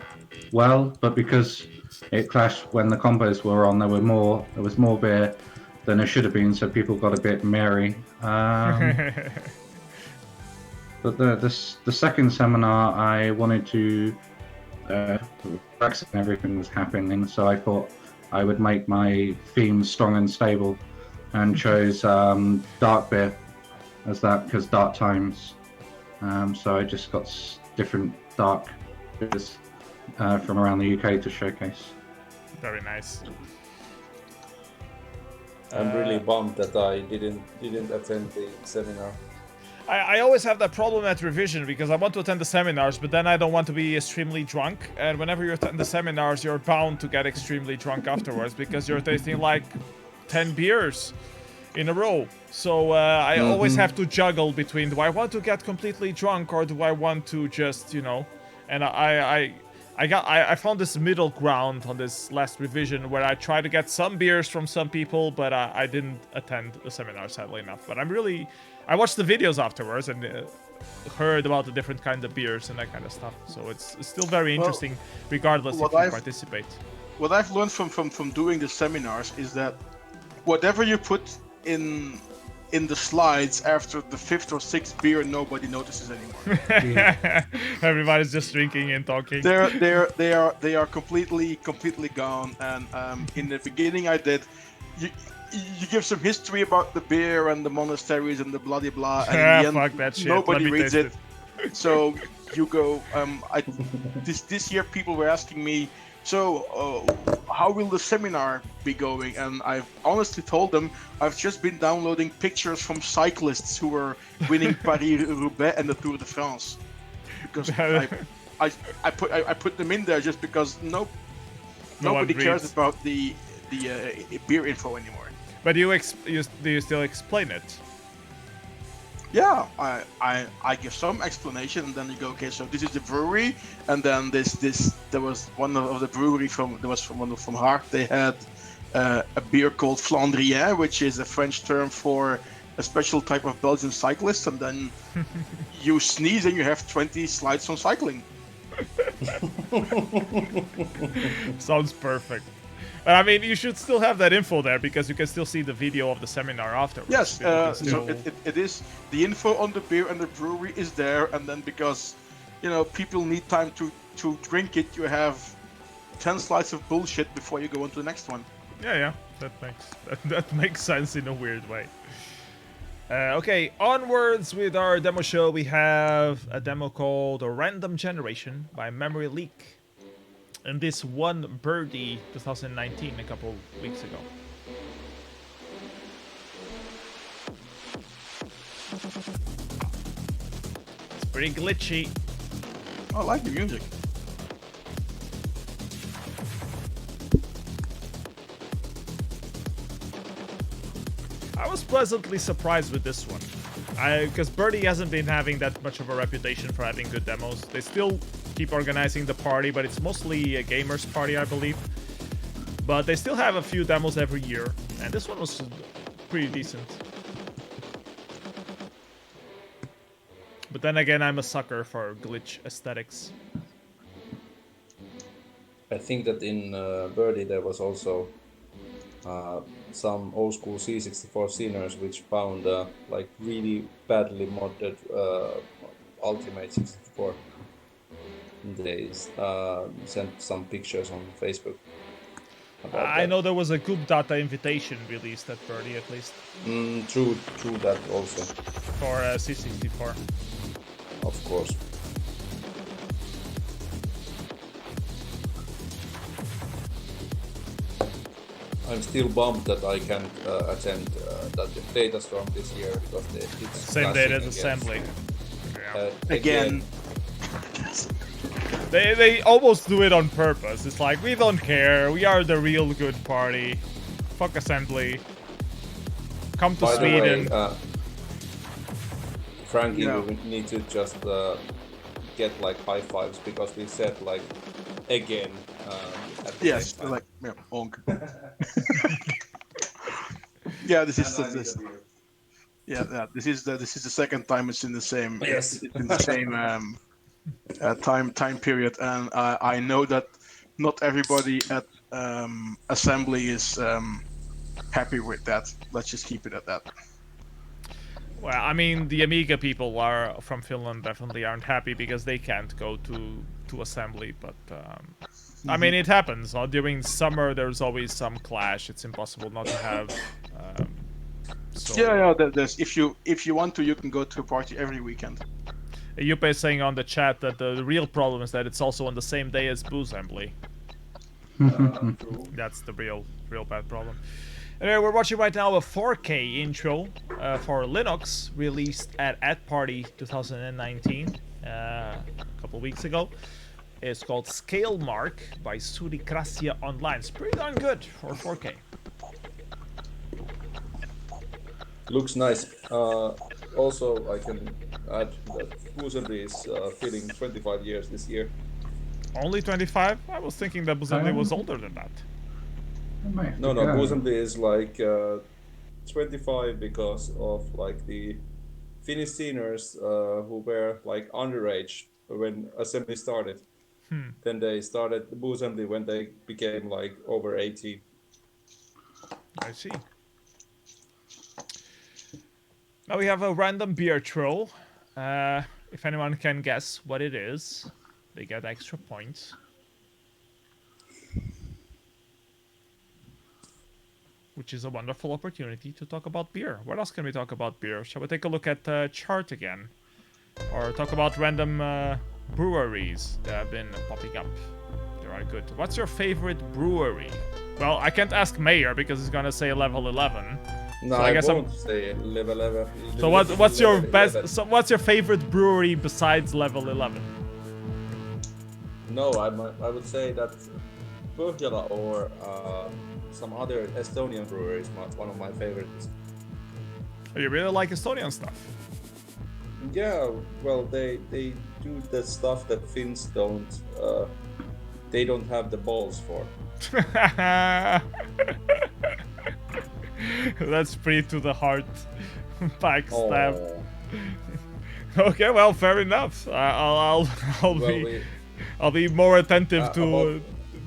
well. But because it clashed when the combos were on, there was more beer than there should have been, so people got a bit merry. But the second seminar, I wanted to Brexit and everything was happening, so I thought I would make my theme strong and stable, and chose dark beer as that because dark times. So I just got different dark beers from around the UK to showcase. Very nice. I'm really bummed that I didn't attend the seminar. I always have that problem at revision because I want to attend the seminars, but then I don't want to be extremely drunk. And whenever you attend the seminars, you're bound to get extremely drunk afterwards because you're tasting like 10 beers in a row. So I always have to juggle between, do I want to get completely drunk or do I want to just, you know? And I found this middle ground on this last revision where I tried to get some beers from some people, but I didn't attend the seminar, sadly enough. But I watched the videos afterwards and heard about the different kind of beers and that kind of stuff. So it's still very interesting, regardless if you participate. What I've learned from doing the seminars is that whatever you put in the slides after the 5th or 6th beer, nobody notices anymore. Everybody's just drinking and talking. They are completely gone. And in the beginning, I did. You give some history about the beer and the monasteries and the blah blah blah, and in the end, fuck that shit. nobody reads it. So you go. This year, people were asking me, so how will the seminar be going? And I've honestly told them I've just been downloading pictures from cyclists who were winning Paris-Roubaix and the Tour de France, because I put them in there just because nobody cares about the beer info anymore. But do you still explain it? Yeah, I give some explanation, and then you go, okay, so this is the brewery, and then there was one of the brewery from Haag. They had a beer called Flandrien, which is a French term for a special type of Belgian cyclist, and then you sneeze and you have 20 slides on cycling. Sounds perfect. But I mean, you should still have that info there because you can still see the video of the seminar afterwards. Yes, People can so still- it is the info on the beer and the brewery is there, and then because people need time to drink it, you have 10 slides of bullshit before you go on to the next one. Yeah, that makes sense in a weird way. Okay, onwards with our demo show, we have a demo called A Random Generation by Memory Leak. And this won Birdie 2019 a couple weeks ago. It's pretty glitchy. I like the music. I was pleasantly surprised with this one. Because Birdie hasn't been having that much of a reputation for having good demos. They still keep organizing the party, but it's mostly a gamers party, I believe. But they still have a few demos every year, and this one was pretty decent. But then again, I'm a sucker for glitch aesthetics. I think that in Birdie there was also some old school C64 sceners which found like really badly modded Ultimate 64. They sent some pictures on Facebook. I know there was a Goop Data invitation released at Birdie, at least. True that also. For C64. Of course. I'm still bummed that I can't attend that data storm this year because it's Same date as assembly. Again. They almost do it on purpose. It's like, we don't care. We are the real good party. Fuck assembly. Come to By Sweden. the way, FRaNKy, we need to just get like high fives because we said like again. At the Yes, same time. like onk. Yeah, this is this. Yeah, this is the second time it's in the same. Yes. In the same time period, and I know that not everybody at assembly is happy with that. Let's just keep it at that. Well, I mean, the Amiga people are from Finland definitely aren't happy because they can't go to assembly, but I mean, it happens. During summer, there's always some clash. It's impossible not to have. So Yeah. There's if you want to, you can go to a party every weekend. Yuppe is saying on the chat that the real problem is that it's also on the same day as Boo Assembly. That's the real bad problem. Anyway, we're watching right now a 4K intro for Linux released at Party 2019 a couple weeks ago. It's called Scale Mark by Surikrasia Online. It's pretty darn good for 4K. Looks nice. Also, I can add that Busenby is filling 25 years this year. Only 25? I was thinking that Busenby was older than that. No, Busenby is like 25 because of like the Finnish sceners who were like underage when assembly started. Then they started Busenby when they became like over 18. I see. Now we have a random beer troll. If anyone can guess what it is, they get extra points. Which is a wonderful opportunity to talk about beer. What else can we talk about beer? Shall we take a look at the chart again? Or talk about random breweries that have been popping up? They are good. What's your favorite brewery? Well, I can't ask Mayor because he's gonna say level 11. No, So I guess won't say level 11. So what's your best? So what's your favorite brewery besides level 11? No, I would say that Pohjola or some other Estonian brewery is one of my favorites. Oh, you really like Estonian stuff? Yeah, well, they do the stuff that Finns don't. They don't have the balls for. That's pretty to the heart. Backstab. Oh. Okay, well, fair enough. I'll Well, be more attentive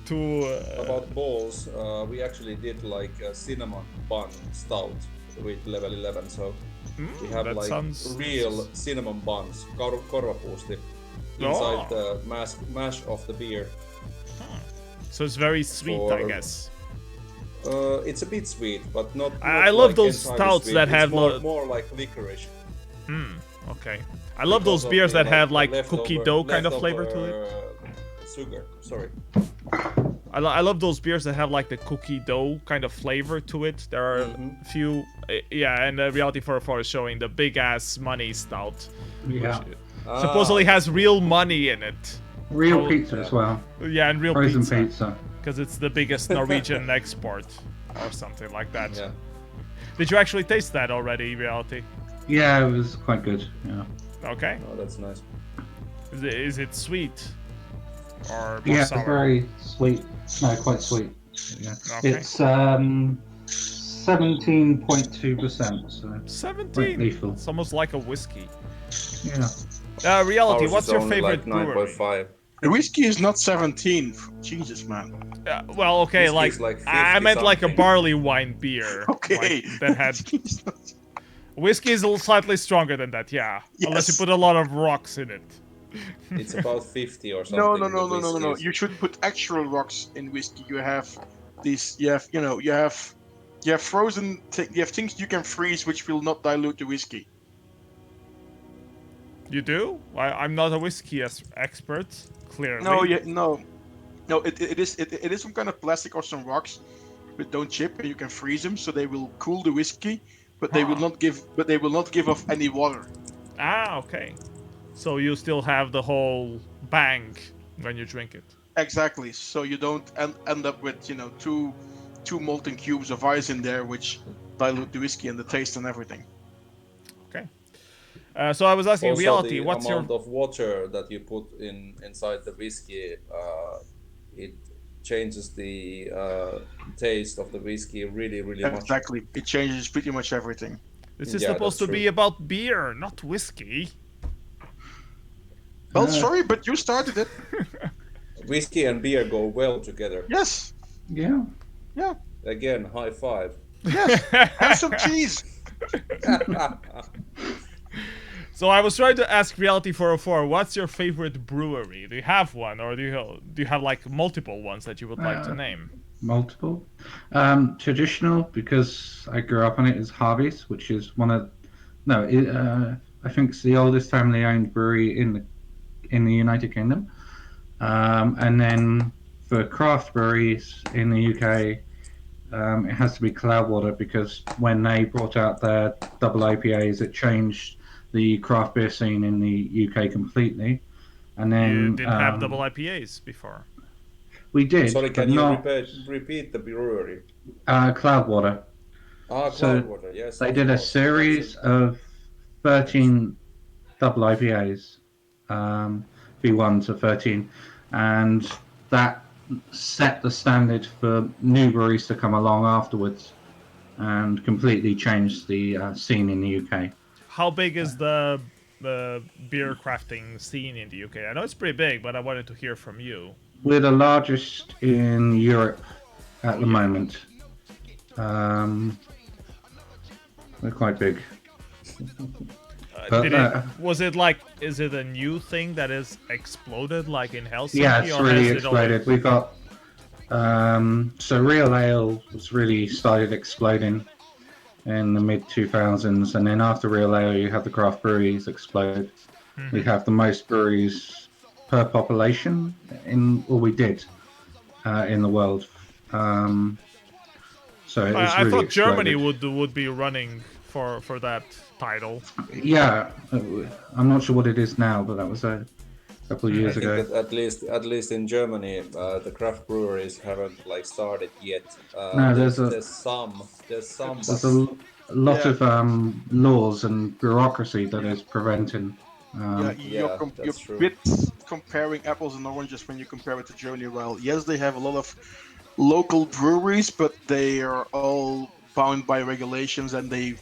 to About balls, we actually did like a cinnamon bun stout with level 11, so we have that like sounds- real cinnamon buns, korvapuusti, inside Oh. the mash of the beer. So it's very sweet, I For- guess. It's a bit sweet, but not. I not love like those entirely stouts sweet. that It's have more like licorice. Okay. I love those Because of beers the, that have like leftover- cookie dough kind of flavor to it. leftover Sugar, sorry. I love those beers that have like the cookie dough kind of flavor to it. There are a few, yeah, and Reality 404 is showing the big ass money stout. Yeah. Supposedly has real money in it. Real Oh, pizza as well. Yeah, and real Frozen pizza. pizza. Because it's the biggest Norwegian export or something like that. Yeah. Did you actually taste that already, Reality? Yeah, it was quite good. Yeah. Okay. Oh, that's nice. Is it sweet? Or more Yeah, sour? very sweet. No, quite sweet. Yeah. Okay. It's 17.2%. So 17? quite lethal. It's almost like a whiskey. Yeah. Reality, Ours what's is your only favorite like brewery? 9.5. The whiskey is not 17. Jesus, man. Well, okay, Whiskey is like I 50 meant like a something. barley wine beer. Okay. like, that had It's not- whiskey is a little slightly stronger than that, yeah. Unless you Yes. put a lot of rocks in it. It's about 50 or something. no. the whiskey is. You should put actual rocks in whiskey. You have these. You have frozen. You have things you can freeze which will not dilute the whiskey. You do? I'm not a whiskey expert, clearly. No. It is some kind of plastic or some rocks, but don't chip, and you can freeze them so they will cool the whiskey, but they will not give off any water. Ah, okay. So you still have the whole bang when you drink it. Exactly. So you don't end up with two molten cubes of ice in there, which dilute the whiskey and the taste and everything. Okay. So I was asking Also, Reality, the what's your... amount of water that you put inside the whiskey, it changes the taste of the whiskey really, really much. Exactly. It changes pretty much everything. This is Yeah, supposed that's to be true. about beer, not whiskey. Well, sorry, but you started it. Whiskey and beer go well together. Yes. Yeah. Yeah. Again, high five. Yes. Have some cheese. So I was trying to ask Reality 404, what's your favorite brewery? Do you have one, or do you have like multiple ones that you would like to name? Multiple. Traditional, because I grew up on it, is Harvey's, which is one of... No, I think it's the oldest family-owned brewery in the United Kingdom. And then for craft breweries in the UK, it has to be Cloudwater, because when they brought out their double IPAs, it changed the craft beer scene in the UK completely. And then You didn't have double IPAs before. we did. Sorry, but can you not repeat the brewery? Cloudwater. Ah, So Cloudwater, yes. They of did a course. series of 13 double IPAs, V1 to 13, and that set the standard for new breweries to come along afterwards and completely changed the scene in the UK. How big is the beer crafting scene in the UK? I know it's pretty big, but I wanted to hear from you. We're the largest in Europe at the moment. We're quite big. Was it like, is it a new thing that has exploded like in Helsinki? Yeah, it's or really has it always- exploded. We've got so real ale was really started exploding in the mid 2000s, and then after real ale, you have the craft breweries explode. We have the most breweries per population we did in the world. So it was I really thought Germany exploded. would be running for that title. Yeah, I'm not sure what it is now, but that was a couple of I years think ago. that at least in Germany, the craft breweries haven't like started yet. No, there's there's some. There's but- a lot of laws and bureaucracy that is preventing. Yeah, You're that's true. bit comparing apples and oranges when you compare it to Germany. Well, yes, they have a lot of local breweries, but they are all bound by regulations, and they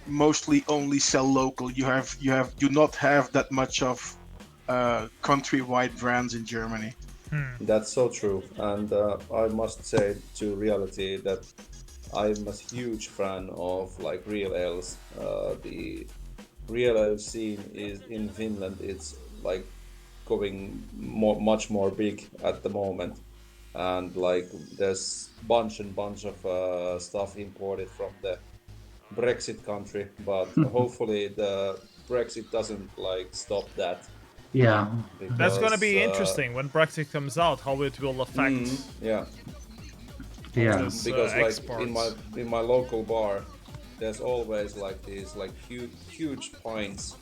mostly only sell local. Do not have that much of countrywide brands in Germany. That's so true, and I must say to reality that I'm a huge fan of like real ales. The real ale scene is in Finland. It's like going much more big at the moment, and like there's bunch of stuff imported from the Brexit country, but hopefully the Brexit doesn't like stop that. Yeah. That's gonna Because, be interesting when Brexit comes out, how it will affect yeah, Yeah. this because like exports. in my local bar, there's always like these like huge pints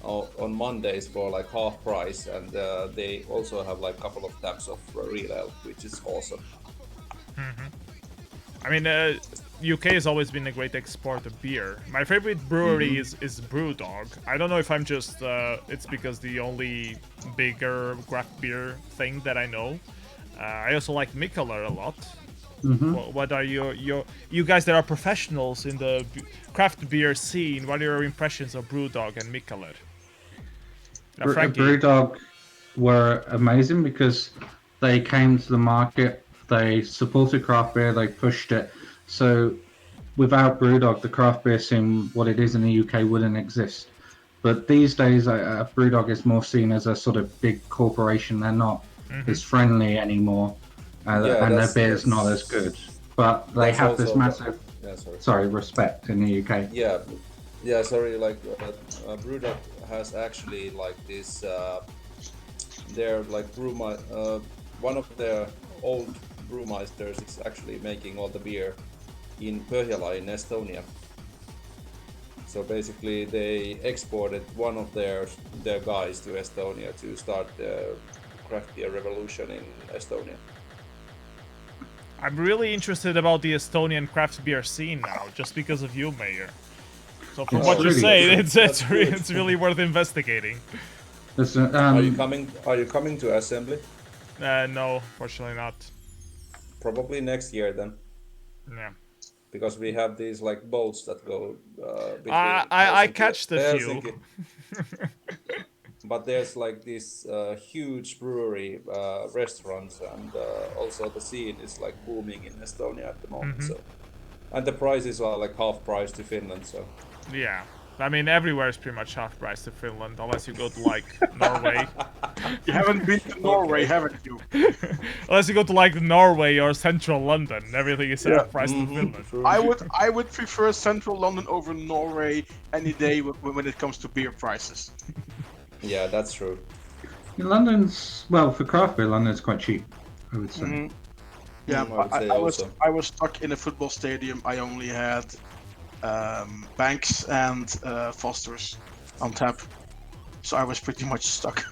on Mondays for like half price, and they also have like a couple of taps of real ale, which is awesome. I mean, UK has always been a great exporter of beer. My favorite brewery is Brewdog. I don't know if I'm just it's because the only bigger craft beer thing that I know. I also like Mikkeller a lot. What are you guys that are professionals in the craft beer scene? What are your impressions of Brewdog and Mikkeller? FRaNKy. Brewdog were amazing because they came to the market, they supported craft beer, they pushed it. So without Brewdog, the craft beer scene, what it is in the UK, wouldn't exist. But these days, Brewdog is more seen as a sort of big corporation. They're not as friendly anymore, and their beer's not as good. But they have this massive, respect in the UK. Yeah. Sorry. Like Brewdog has actually like this. They're like one of their old brewmeisters is actually making all the beer in Pohjola in Estonia. So basically, they exported one of their guys to Estonia to start the craft beer revolution in Estonia. I'm really interested about the Estonian craft beer scene now, just because of you, Mayor. So from what you say, it's really worth investigating. Listen, Are you coming to assembly? No, fortunately not. Probably next year then. Yeah. Because we have these like boats that go between I catched a few. But there's like this huge brewery restaurants, and also the scene is like booming in Estonia at the moment. So, and the prices are like half price to Finland. So yeah, I mean everywhere is pretty much half price to Finland, unless you go to like Norway. You haven't been to Norway, haven't you? Unless you go to like Norway or central London, everything is half price to Finland. true. I would prefer central London over Norway any day when it comes to beer prices. Yeah, that's true. London's, well, for craft beer, London's quite cheap, I would say. Yeah, I would say I was stuck in a football stadium. I only had Banks and Foster's on tap, so I was pretty much stuck.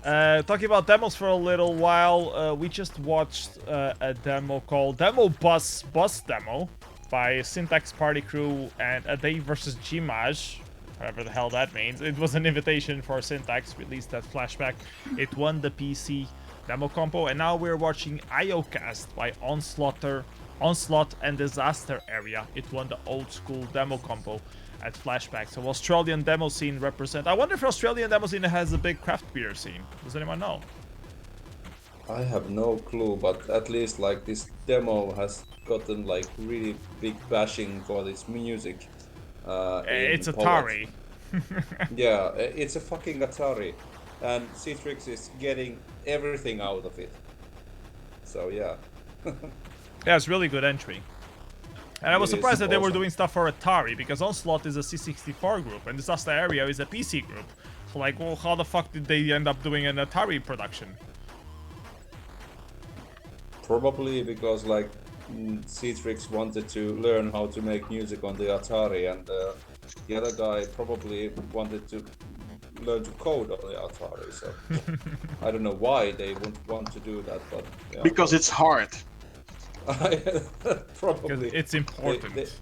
Talking about demos for a little while, we just watched a demo called Demo Bus Demo by Syntax Party Crew and A Day vs. Gmaj, whatever the hell that means. It was an invitation for Syntax, released at Flashback. It won the PC demo compo, and now we're watching IOcast by Onslaught and Disaster Area. It won the old school demo compo at Flashback. So Australian demo scene represent. I wonder if Australian demo scene has a big craft beer scene. Does anyone know? I have no clue, but at least like this demo has gotten like really big bashing for its music. It's Atari. Yeah, it's a fucking Atari, and Citrix is getting everything out of it. So yeah. Yeah, it's really good entry. And I was surprised that they were doing stuff for Atari, because Onslaught is a C64 group and Disaster Area is a PC group. So like, well, how the fuck did they end up doing an Atari production? Probably because like Citrix wanted to learn how to make music on the Atari, and the other guy probably wanted to learn to code on the Atari. So I don't know why they would want to do that, but yeah. Because it's hard. Probably. Because it's important.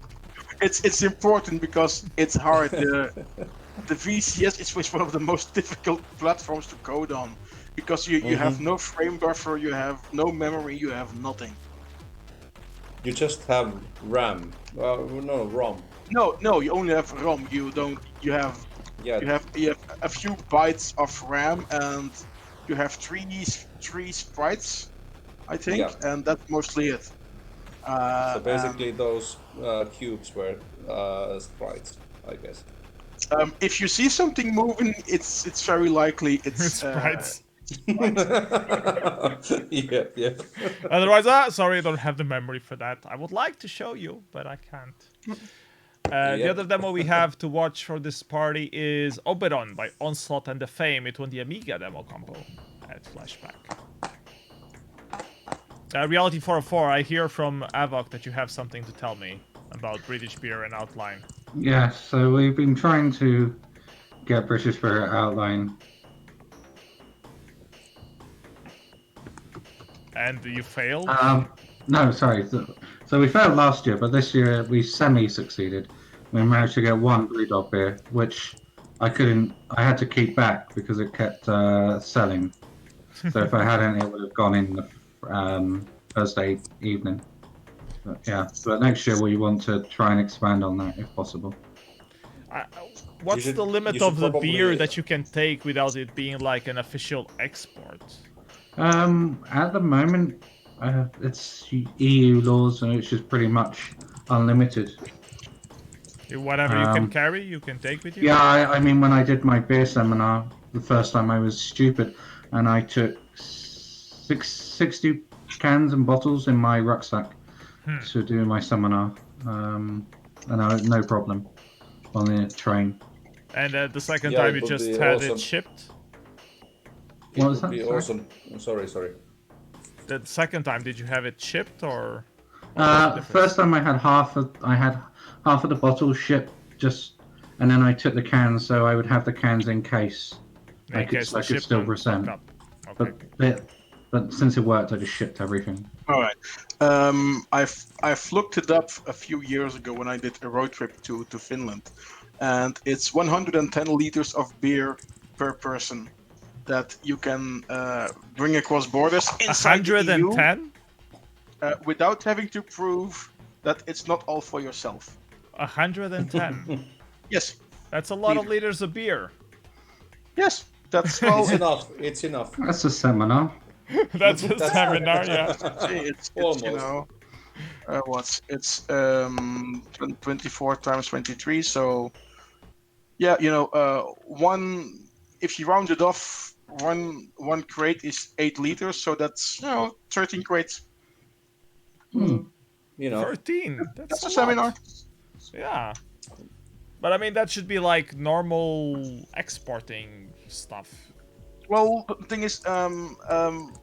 It's important because it's hard. The VCS is one of the most difficult platforms to code on, because you have no frame buffer, you have no memory, you have nothing. You just have RAM. No, ROM. No, you only have ROM. You have a few bytes of RAM and You have three sprites, I think, Yeah. and that's mostly it. So basically, those cubes were sprites, I guess. If you see something moving, it's very likely it's Sprites. Yeah. Otherwise, sorry, I don't have the memory for that. I would like to show you, but I can't. The Yep. other demo we have to watch for this party is Oberon by Onslaught and the Fame. It won the Amiga demo combo at Flashback. Reality 404, I hear from Avok that you have something to tell me about British beer and Outline. Yeah, so we've been trying to get British Spirit Outline. And you failed? No, sorry. So we failed last year, but this year we semi-succeeded. We managed to get one Brewdog beer, which I had to keep back because it kept selling. So if I hadn't, it would have gone in the Thursday evening. But next year we want to try and expand on that if possible. What's the limit you of should the probably- beer that you can take without it being like an official export? At the moment, it's EU laws, and it's just pretty much unlimited. Whatever you can carry, you can take with you? Yeah, I mean, when I did my beer seminar, the first time I was stupid, and I took 60 cans and bottles in my rucksack to do my seminar, and I had no problem on the train. And the second Yeah, time it you would just be had awesome. it shipped? It What was would that? be Sorry? awesome. I'm sorry. The second time, did you have it shipped or? First time I had half of the bottles shipped, and then I took the cans, so I would have the cans in case I could still shipment present. fucked up. Okay. But since it worked, I just shipped everything. All right. I've looked it up a few years ago when I did a road trip to Finland, and it's 110 liters of beer per person that you can bring across borders inside the EU, 110? without having to prove that it's not all for yourself. 110. Yes. That's a lot of liters of beer. Yes. That's well. It's enough. That's a seminar. That's a seminar, yeah. It's Almost. you know, it's 24 times 23, so yeah, you know, one, if you round it off, one crate is 8 liters, so that's 13 crates. You know. 13. That's a lot. seminar. Yeah. But I mean, that should be like normal exporting stuff. Well, the thing is,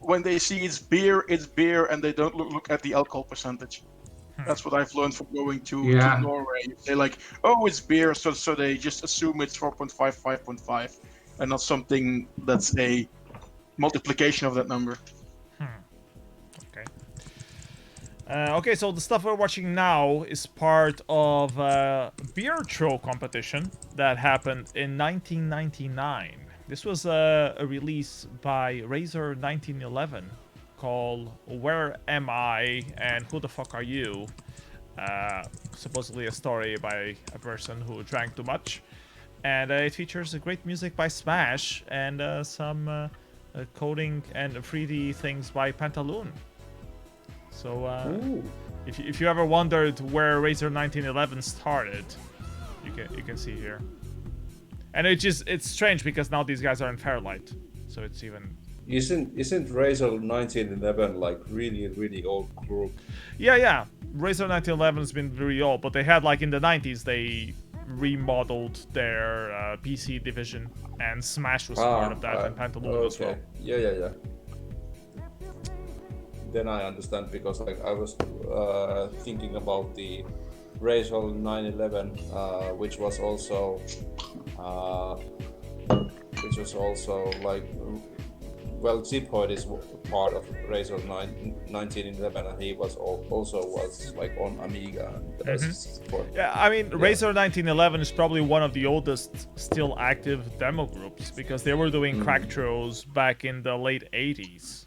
when they see it's beer, and they don't look at the alcohol percentage. That's what I've learned from going to Norway. They're like, oh, it's beer, so they just assume it's 4.5, 5.5, and not something that's a multiplication of that number. Okay. Okay, so the stuff we're watching now is part of a beer throw competition that happened in 1999. This was a release by Razor 1911 called Where Am I and Who the Fuck Are You? Supposedly a story by a person who drank too much. And it features great music by Smash and some coding and 3D things by Pantaloon. So if you ever wondered where Razor 1911 started, you can see here. And it's strange because now these guys are in Fairlight, so it's even. Isn't Razor 1911 like really old group? Yeah. Razor 1911 has been very old, but they had like in the 90s they remodeled their PC division, and Smash was part of that, and Pantaloon as well. Yeah. Then I understand, because like I was thinking about the Razor 911, which was also like, well, Ziphoid is part of Razor 1911, and he was also like on Amiga and the rest. Yeah, I mean, Razor 1911 is probably one of the oldest still active demo groups, because they were doing crack throws back in the late 80s.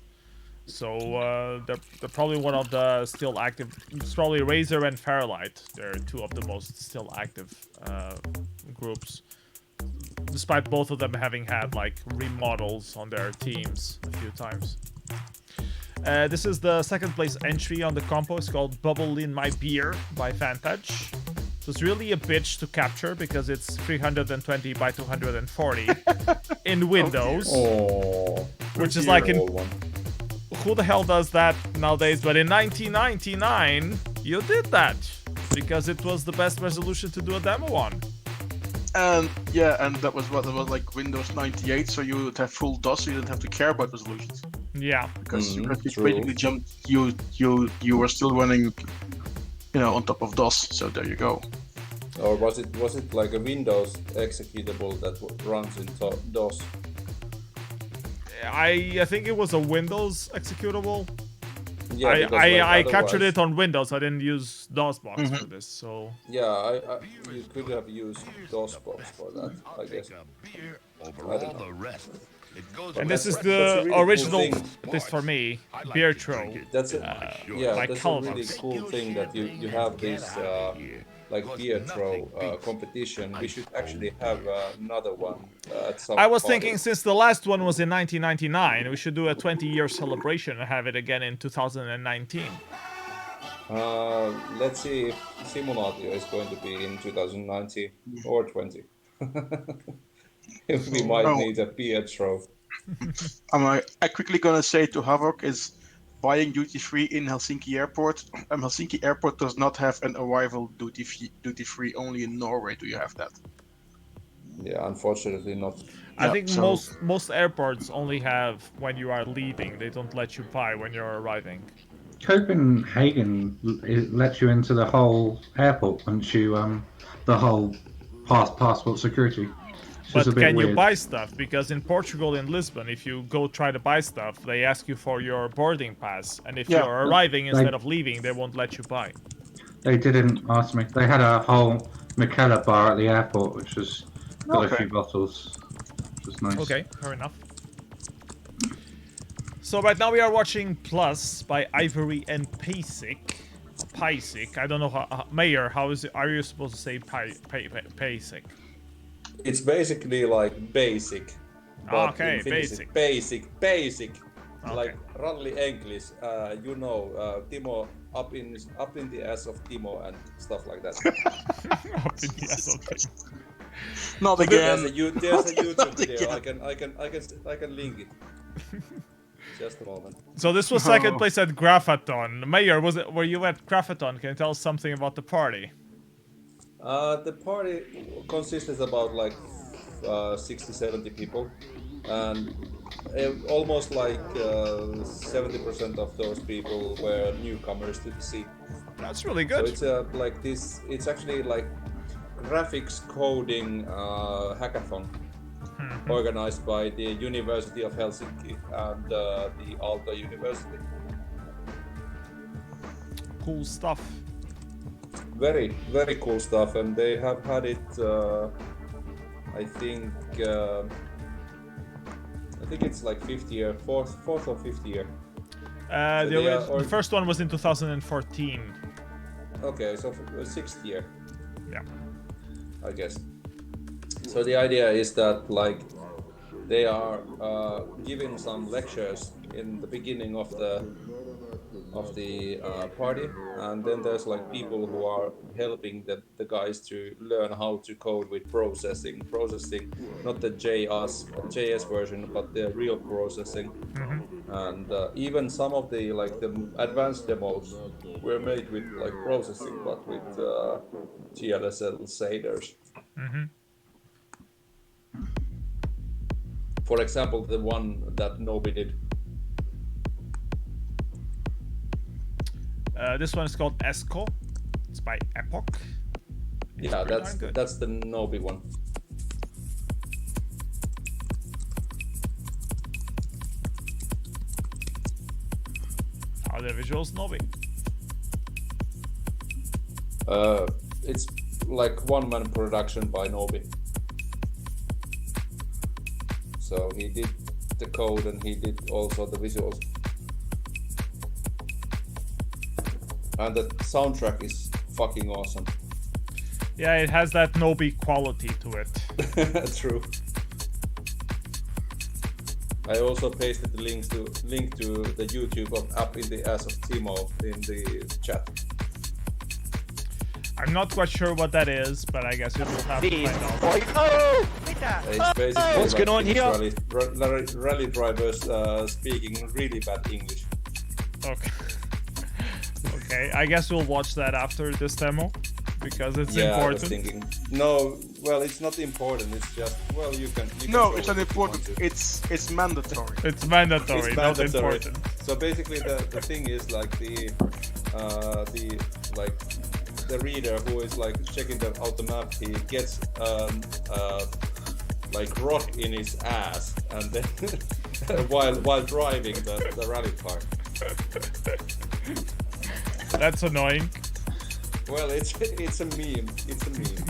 So they're probably one of the still active. It's probably Razor and Fairlight. They're two of the most still active groups. despite both of them having had like remodels on their teams a few times. This is the second place entry on the compo. It's called Bubble in My Beer by Fantage. So it's really a bitch to capture because it's 320 by 240 in Windows, which is like who the hell does that nowadays? But in 1999, you did that because it was the best resolution to do a demo on. And yeah, and that was what it was like Windows 98, so you would have full DOS, so you didn't have to care about resolutions. Yeah, because you basically jumped. You were still running, on top of DOS. So there you go. Or was it like a Windows executable that runs in DOS? I think it was a Windows executable. Yeah, I captured it on Windows. I didn't use DOSBox for this, so. Yeah, you could have used DOSBox for that, I guess. I don't know. And this is the really original, cool this for me, beer throw. That's a really cool thing that you have this like beer throw competition. We should actually have another one at some I was party. thinking since the last one was in 1999, we should do a 20-year celebration and have it again in 2019. Let's see if Simulator is going to be in 2019 or 20. We might need a beer throw. I quickly gonna say to Havok is buying duty free in Helsinki Airport. Helsinki Airport does not have an arrival duty free. Only in Norway do you have that. Yeah, unfortunately not. I think most airports only have when you are leaving. They don't let you buy when you're arriving. Copenhagen lets you into the whole airport once you the whole passport security. But can you buy stuff? Because in Portugal, in Lisbon, if you go try to buy stuff, they ask you for your boarding pass. And if you're arriving instead of leaving, they won't let you buy. They didn't ask me. They had a whole Mikella bar at the airport, which was got a few bottles, which was nice. Okay, fair enough. So right now we are watching Plus by Ivory and Pasic. I don't know how Mayor. How is it? Are you supposed to say Pasic? It's basically like basic. Okay, basic. Basic. Okay. Like Rally English, Timo up in the ass of Timo and stuff like that. Up in the ass of Timo. Not again. There's a YouTube video. I can link it. Just a moment. So this was second place at Graphathon. Mayor, were you at Graphathon? Can you tell us something about the party? The party consisted about like 60-70 people, and almost like 70% of those people were newcomers to the scene. That's really good. So it's it's actually like graphics coding hackathon organized by the University of Helsinki and the Aalto University. Cool stuff. Very, very cool stuff, and they have had it. I think it's like fourth or fifth year. The first one was in 2014. Okay, so sixth year. Yeah. I guess. So the idea is that like they are giving some lectures in the beginning of the party, and then there's like people who are helping the guys to learn how to code with processing, not the JS version, but the real processing. And even some of the advanced demos were made with like processing, but with GLSL shaders. For example, the one that Nobi did. This one is called Esco. It's by Epoch. Yeah, that's the Nobi one. How are the visuals, Nobi? It's like one-man production by Nobi. So he did the code and he did also the visuals. And the soundtrack is fucking awesome. Yeah, it has that Nobi quality to it. True. I also pasted the link to the YouTube up in the ass of Timo in the chat. I'm not quite sure what that is, but I guess we'll have to find out. Oh! It's basically What's going on here? Rally drivers speaking really bad English. Okay. Okay, I guess we'll watch that after this demo because it's Yeah, important. I was thinking. No, well, it's not important. It's just you can No, show it's it not if you want important. to. It's mandatory. It's mandatory, It's not mandatory. important. So basically, the thing is like the reader who is like checking out the map, he gets like rock in his ass, and then while driving the rally car. That's annoying. Well, it's a meme. It's a meme.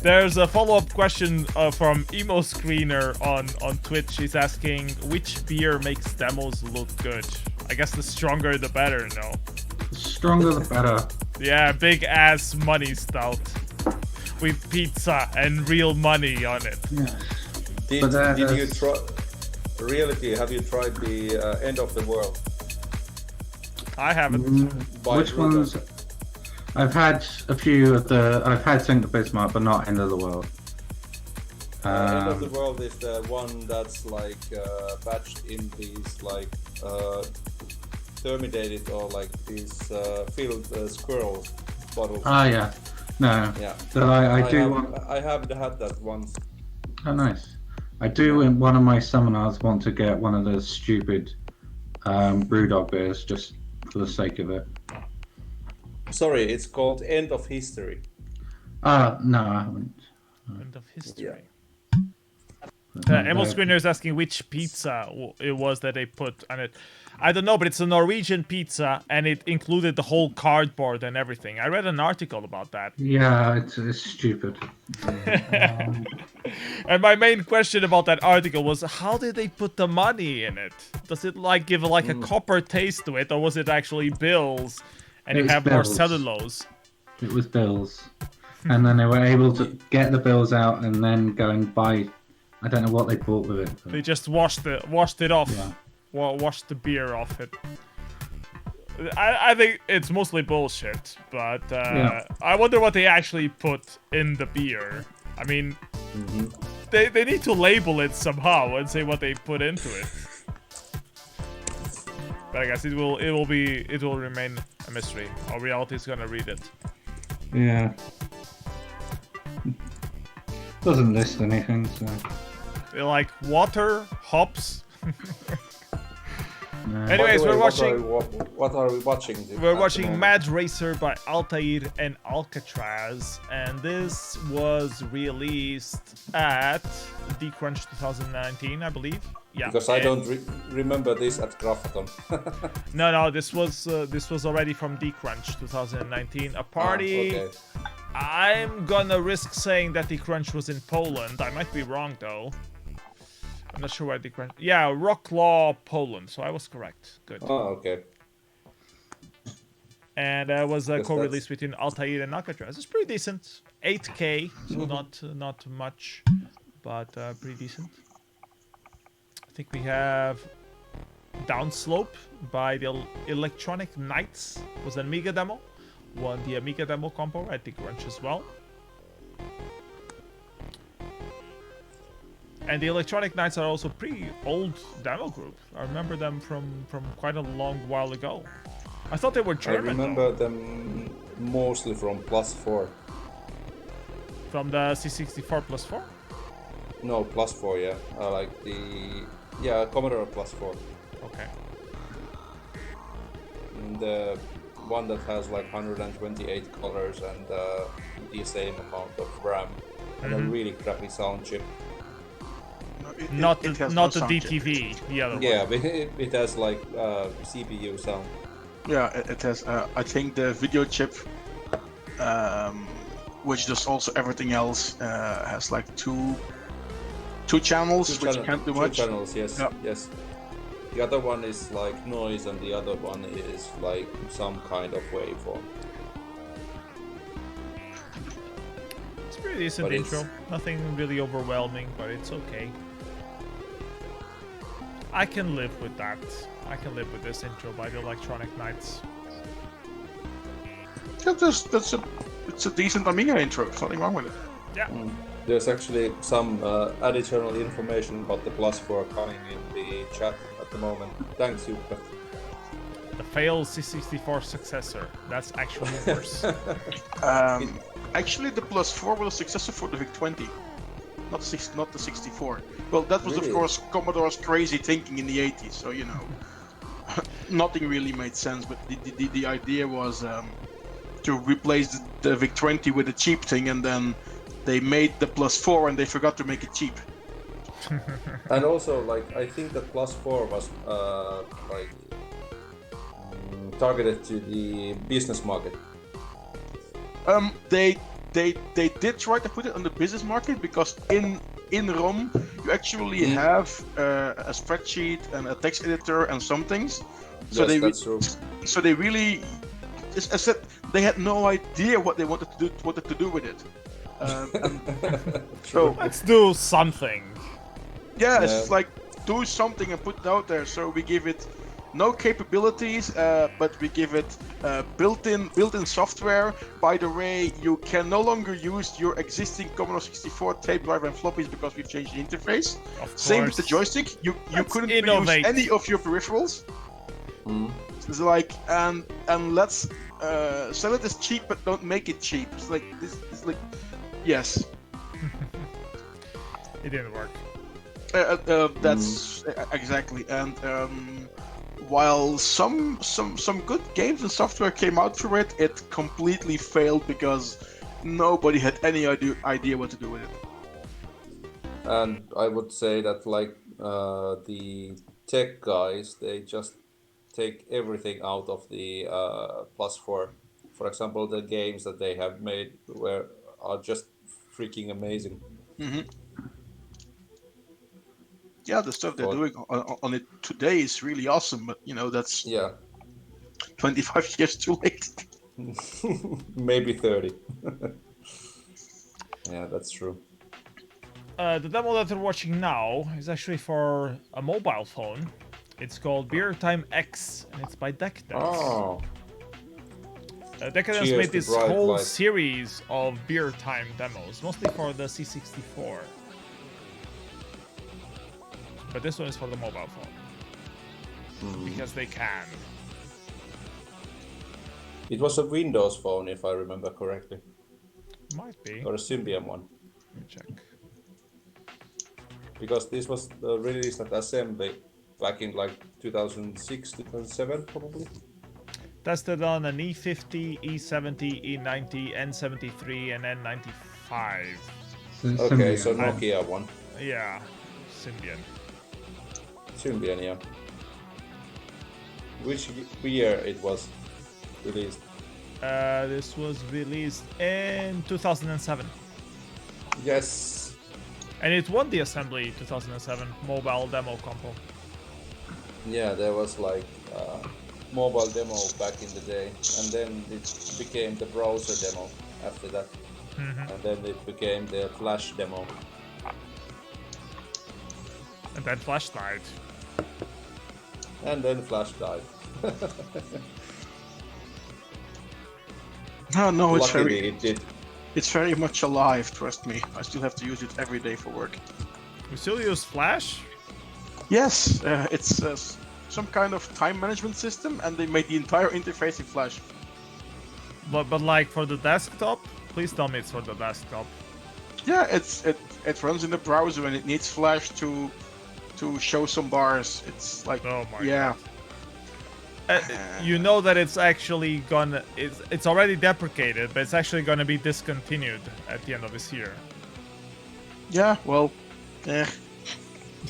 There's a follow-up question from Emo Screener on Twitch. He's asking which beer makes demos look good. I guess the stronger the better, no? The stronger the better. Yeah, big ass money stout with pizza and real money on it. Yeah. Did you try? Reality, have you tried the End of the World? I haven't. Which ones? I've had a few of the. I've had Saint Bismarck, but not End of the World. End of the World is the one that's like batched in these like terminated or like these filled squirrels bottles. Ah, yeah. No. Yeah. So I haven't had that once. Oh, nice. I do in one of my seminars want to get one of the stupid Brewdog beers just for the sake of it. Sorry, it's called End of History. No, I haven't. End of history. Yeah. Emil Screener is asking which pizza it was that they put on it. I don't know, but it's a Norwegian pizza, and it included the whole cardboard and everything. I read an article about that. Yeah, it's stupid. And my main question about that article was, how did they put the money in it? Does it like give like a copper taste to it, or was it actually bills, and you have more bills. cellulose? It was bills. And then they were able to get the bills out and then go and buy. I don't know what they bought with it. But They just washed it off. Yeah. Washed the beer off it. I think it's mostly bullshit, but I wonder what they actually put in the beer. I mean, they need to label it somehow and say what they put into it. But I guess it will remain a mystery. Or reality is gonna read it. Yeah. Doesn't list anything, so. They're like water, hops. No. Anyways, By the way, we're watching. What are we watching? We're at watching the moment? Mad Racer by Altair and Alcatraz, and this was released at D-Crunch 2019, I believe. Yeah. Because I and- don't remember this at Graphathon. No, this was already from D-Crunch 2019. A party. Okay. I'm gonna risk saying that D-Crunch was in Poland. I might be wrong though. I'm not sure where D-Crunch. Yeah, Wrocław, Poland. So I was correct. Good. Oh, okay. And it was a Yes, co-release between Altair and Alcatraz. It's pretty decent. 8K, so not much, but pretty decent. I think we have Downslope by the Electronic Knights. Was an Amiga demo. Won the Amiga demo compo at D-Crunch as well. And the Electronic Knights are also pretty old demo group. I remember them from quite a long while ago. I thought they were German. I remember though. them mostly from +4. From the C64 plus 4? No, +4, yeah. Like the Commodore +4. Okay. And the one that has like 128 colors and the same amount of RAM and a really crappy sound chip. No, Not it has the no sound chip. DTV, the other Yeah, one. but it has like CPU sound. Yeah, it has. I think the video chip, which does also everything else, has like two channels, which can't do Two much. channels, yes, Yeah. yes. The other one is like noise, and the other one is like some kind of waveform. It's pretty decent But it's- intro. Nothing really overwhelming, but it's okay. I can live with that. I can live with this intro by the Electronic Knights. Yeah, it's a decent Amiga intro. There's nothing wrong with it. Yeah. There's actually some additional information about the +4 coming in the chat at the moment. Thanks, Jukka. The failed C64 successor. That's actually worse. Actually, the +4 was a successor for the VIC-20, not the 64. Well, that was Really? of course Commodore's crazy thinking in the 80s. So you know, nothing really made sense. But the idea was to replace the VIC-20 with a cheap thing, and then they made the +4 and they forgot to make it cheap. And also, like, I think that +4 was targeted to the business market. They did try to put it on the business market because in ROM you actually have a spreadsheet and a text editor and some things. So Yes, that's true. So they really, as I said, they had no idea what they wanted to do with it. So Let's do something. yeah, it's like do something and put it out there. So we give it no capabilities, but we give it built-in software. By the way, you can no longer use your existing Commodore 64 tape drive and floppies because we've changed the interface. Of Same with the course. joystick. You couldn't innovate. use any of your peripherals. It's like and let's sell it as cheap, but don't make it cheap. It's like this. It's like yes. It didn't work. That's exactly. And while some good games and software came out for it, it completely failed because nobody had any idea what to do with it. And I would say that, like, the tech guys, they just take everything out of the +4. For example, the games that they have made are just freaking amazing. Yeah, the stuff they're doing on it today is really awesome, but you know, that's 25 years too late. Maybe 30. Yeah, that's true. The demo that we're watching now is actually for a mobile phone. It's called Beer Time X, and it's by Decadence. Oh. Decadence Cheers made to this bright whole light. series of Beer Time demos, mostly for the C64. But this one is for the mobile phone. Because they can. It was a Windows phone, if I remember correctly. Might be. Or a Symbian one. Let me check. Because this was released at Assembly back in like 2006, 2007 probably. Tested on an E50, E70, E90, N73, and N95. Okay, so Nokia one. Yeah, Symbian. Symbian, yeah. Which year it was released? This was released in 2007. Yes. And it won the Assembly 2007 mobile demo compo. Yeah, there was like mobile demo back in the day, and then it became the browser demo after that. And then it became the Flash demo. And then Flash died. And then Flash died. No, it's Luckily it did. It's very much alive, trust me. I still have to use it every day for work. We still use Flash? Yes, it's some kind of time management system, and they made the entire interface in Flash. But like for the desktop? Please tell me it's for the desktop. Yeah, it runs in the browser and it needs Flash to show some bars. It's like, Oh my yeah. You know that it's actually gonna... It's already deprecated, but it's actually gonna be discontinued at the end of this year. Yeah, well,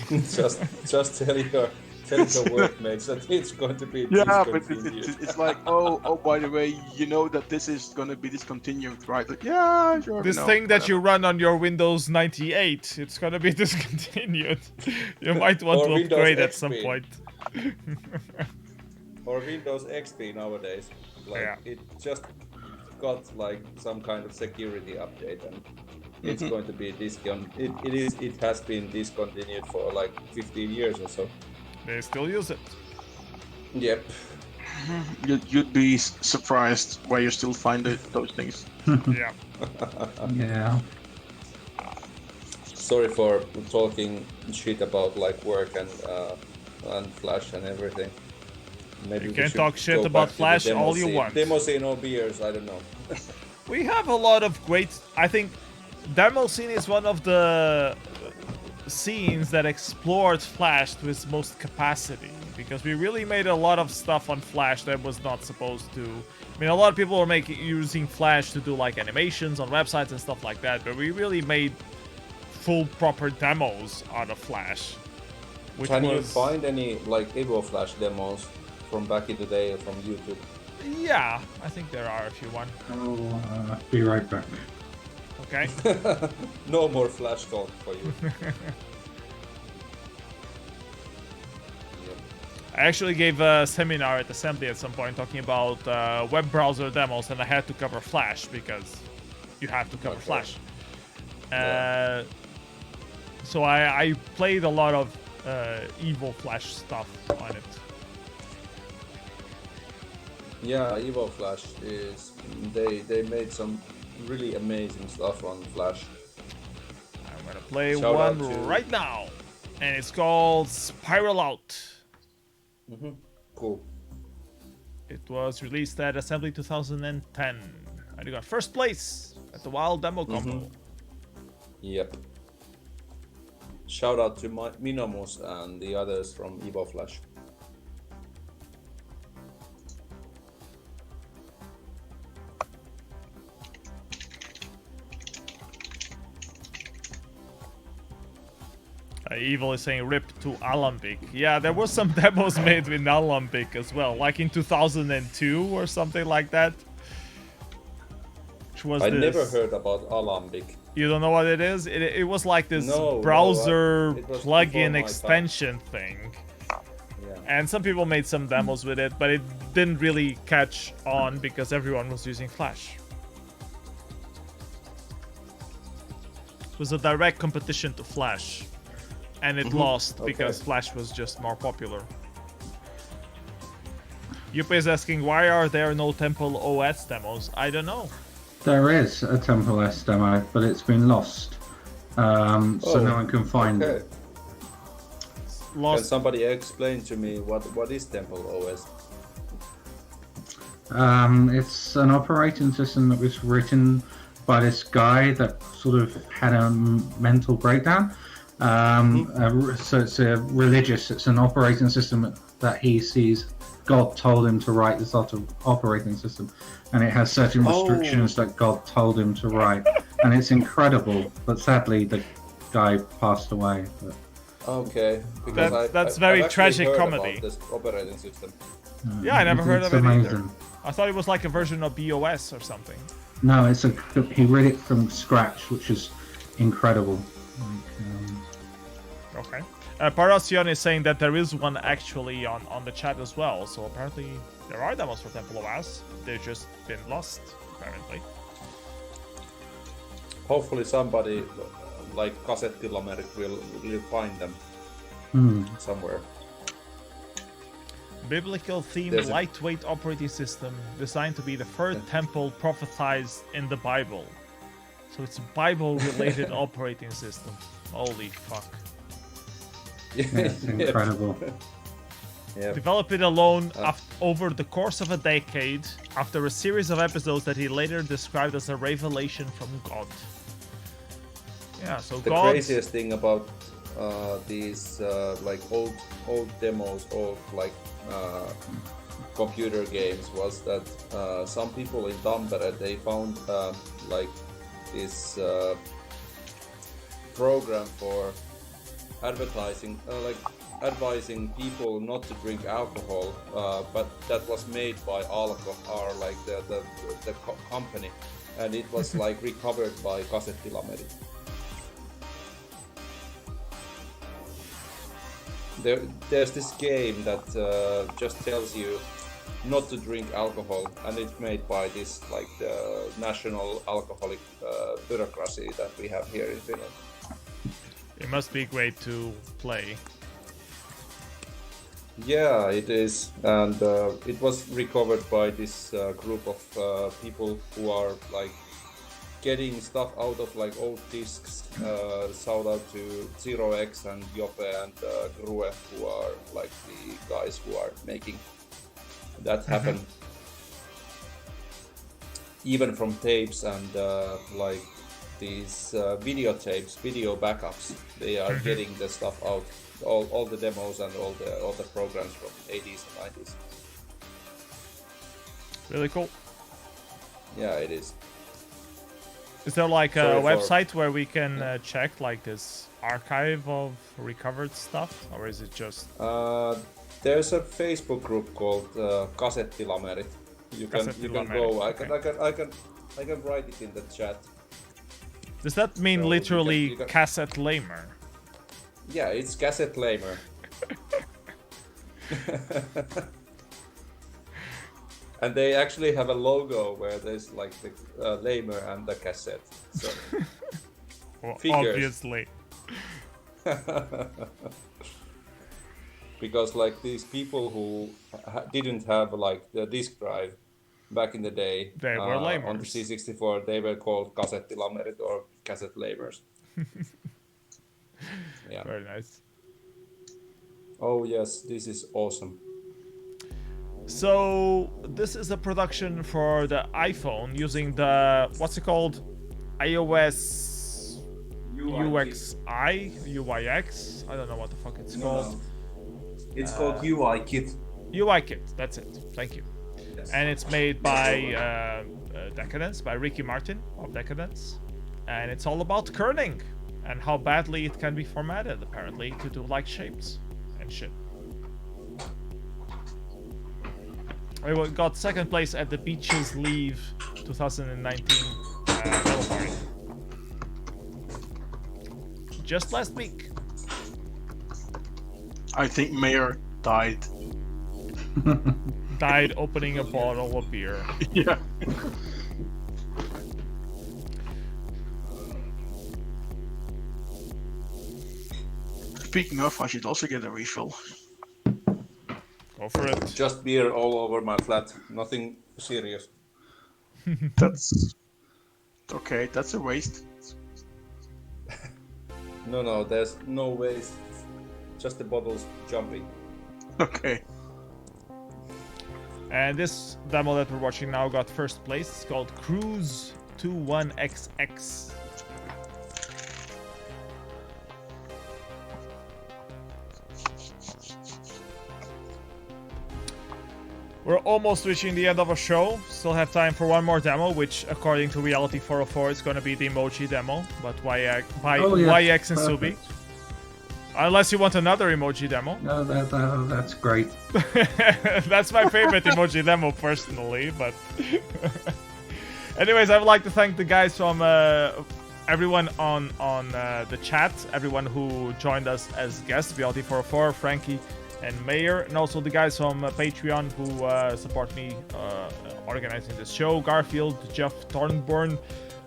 just tell your workmates that it's going to be yeah, but discontinued. it's like, oh, by the way, you know that this is gonna be discontinued, right? Like, yeah, sure. This thing that you run on your Windows 98, it's gonna be discontinued. You might want Or to Windows upgrade at XP. some point. Or Windows XP nowadays. Like, Yeah. it just got like some kind of security update, and it's going to be it has been discontinued for like 15 years or so. They still use it. Yep. You'd be surprised where you still find those things. Yeah. Yeah. Sorry for talking shit about like work and Flash and everything. Maybe You we can should talk shit go about back to the Flash all you want. Demoscene or beers, I don't know. We have a lot of great... I think Demoscene is one of the scenes that explored Flash to its most capacity, because we really made a lot of stuff on Flash that was not supposed to. I mean, a lot of people are using Flash to do like animations on websites and stuff like that, but we really made full proper demos out of Flash. Can you find any like Evo Flash demos from back in the day from YouTube? Yeah, I think there are if you want. I'll be right back. Okay. No more Flash talk for you. I actually gave a seminar at Assembly at some point talking about web browser demos, and I had to cover Flash because you have to cover Flash. So I played a lot of Evo Flash stuff on it. Yeah, Evo Flash is they made some really amazing stuff on Flash. I'm gonna play Shout one out to- right now, and it's called Spiral Out. Cool. It was released at Assembly 2010. And you got first place at the Wild Demo Combo. Yep. Shout out to Minomus and the others from Evo Flash. Evil is saying rip to Alembic. Yeah, there was some demos made with Alembic as well, like in 2002 or something like that. Which was I this. never heard about Alembic. You don't know what it is? It was like this No, browser it was before plugin my extension thing. Yeah. And some people made some demos with it, but it didn't really catch on because everyone was using Flash. It was a direct competition to Flash. And it lost because Flash was just more popular. Yuppie is asking, why are there no Temple OS demos? I don't know. There is a Temple S demo, but it's been lost. So no one can find it. Can Lost. somebody explain to me what is Temple OS? It's an operating system that was written by this guy that sort of had a mental breakdown. So it's it's an operating system that he sees God told him to write this sort of operating system, and it has certain restrictions that God told him to write, and it's incredible, but sadly the guy passed away. But... Okay, because That's I've very actually tragic heard comedy. about this operating system. Yeah, I never heard of it's it either. amazing. I thought it was like a version of BOS or something. No, he read it from scratch, which is incredible. Okay. Paracion is saying that there is one actually on the chat as well, so apparently there are demos for Temple OS. They've just been lost, apparently. Hopefully somebody like Kassettilamerit will find them somewhere. Biblical themed lightweight operating system designed to be the third temple prophesied in the Bible. So it's a Bible-related operating system. Holy fuck. Yeah, it's incredible. Developed it alone over the course of a decade after a series of episodes that he later described as a revelation from God. Yeah, so The God... craziest thing about these like old demos, old like computer games was that some people in Tampere, they found like this program for advertising, like advising people not to drink alcohol, but that was made by Alko, or like the company, and it was like recovered by Kassettilamerit. There's this game that just tells you not to drink alcohol, and it's made by this like the national alcoholic bureaucracy that we have here in Finland. It must be great to play. Yeah, it is, and it was recovered by this group of people who are like getting stuff out of like old discs. Shout out to 0x and Jope and Grue, who are like the guys who are making that happen. Even from tapes and like these videotapes, video backups, they are getting the stuff out. All the demos and all the programs from 80s and 90s. Really cool. Yeah, it is. Is there like a Sorry for- website where we can check like this archive of recovered stuff, or is it just There's a Facebook group called Kasettilamerit. You can go. I can write it in the chat. Does that mean So literally you can- cassette lamer? Yeah, it's Cassette Lamer. And they actually have a logo where there's like the lamer and the cassette. So Well, Figures. obviously. because like these people who didn't have like the disk drive back in the day, They were lamers. on the C64, they were called Kasettilamerit or cassette lamers. Yeah. Very nice. Oh yes, this is awesome. So this is a production for the iPhone using the what's it called? iOS UXI? UIX? I don't know what the fuck it's called. It's called UI Kit. UI Kit, that's it. Thank you. Yes. And it's made by Decadence, by Ricky Martin of Decadence. And it's all about kerning and how badly it can be formatted, apparently, to do like shapes and shit. We got second place at the Beaches Leave 2019 medal party. Just last week. I think Mayor died. Died opening a bottle of beer. Yeah. Speaking of, I should also get a refill. Go for it. Just beer all over my flat. Nothing serious. That's okay. That's a waste. No, there's no waste. Just the bottles jumping. Okay. And this demo that we're watching now got first place. It's called Cruise 21XX. We're almost reaching the end of our show. Still have time for one more demo, which, according to Reality 404, is going to be the emoji demo, but by YX and Subi. perfect. Unless you want another emoji demo. No, that's great. That's my favorite emoji demo, personally, but... Anyways, I would like to thank the guys from everyone on the chat, everyone who joined us as guests, Reality 404, FRaNKy, and Mayor, and also the guys from Patreon who support me organizing this show: Garfield, Jeff Thornborn,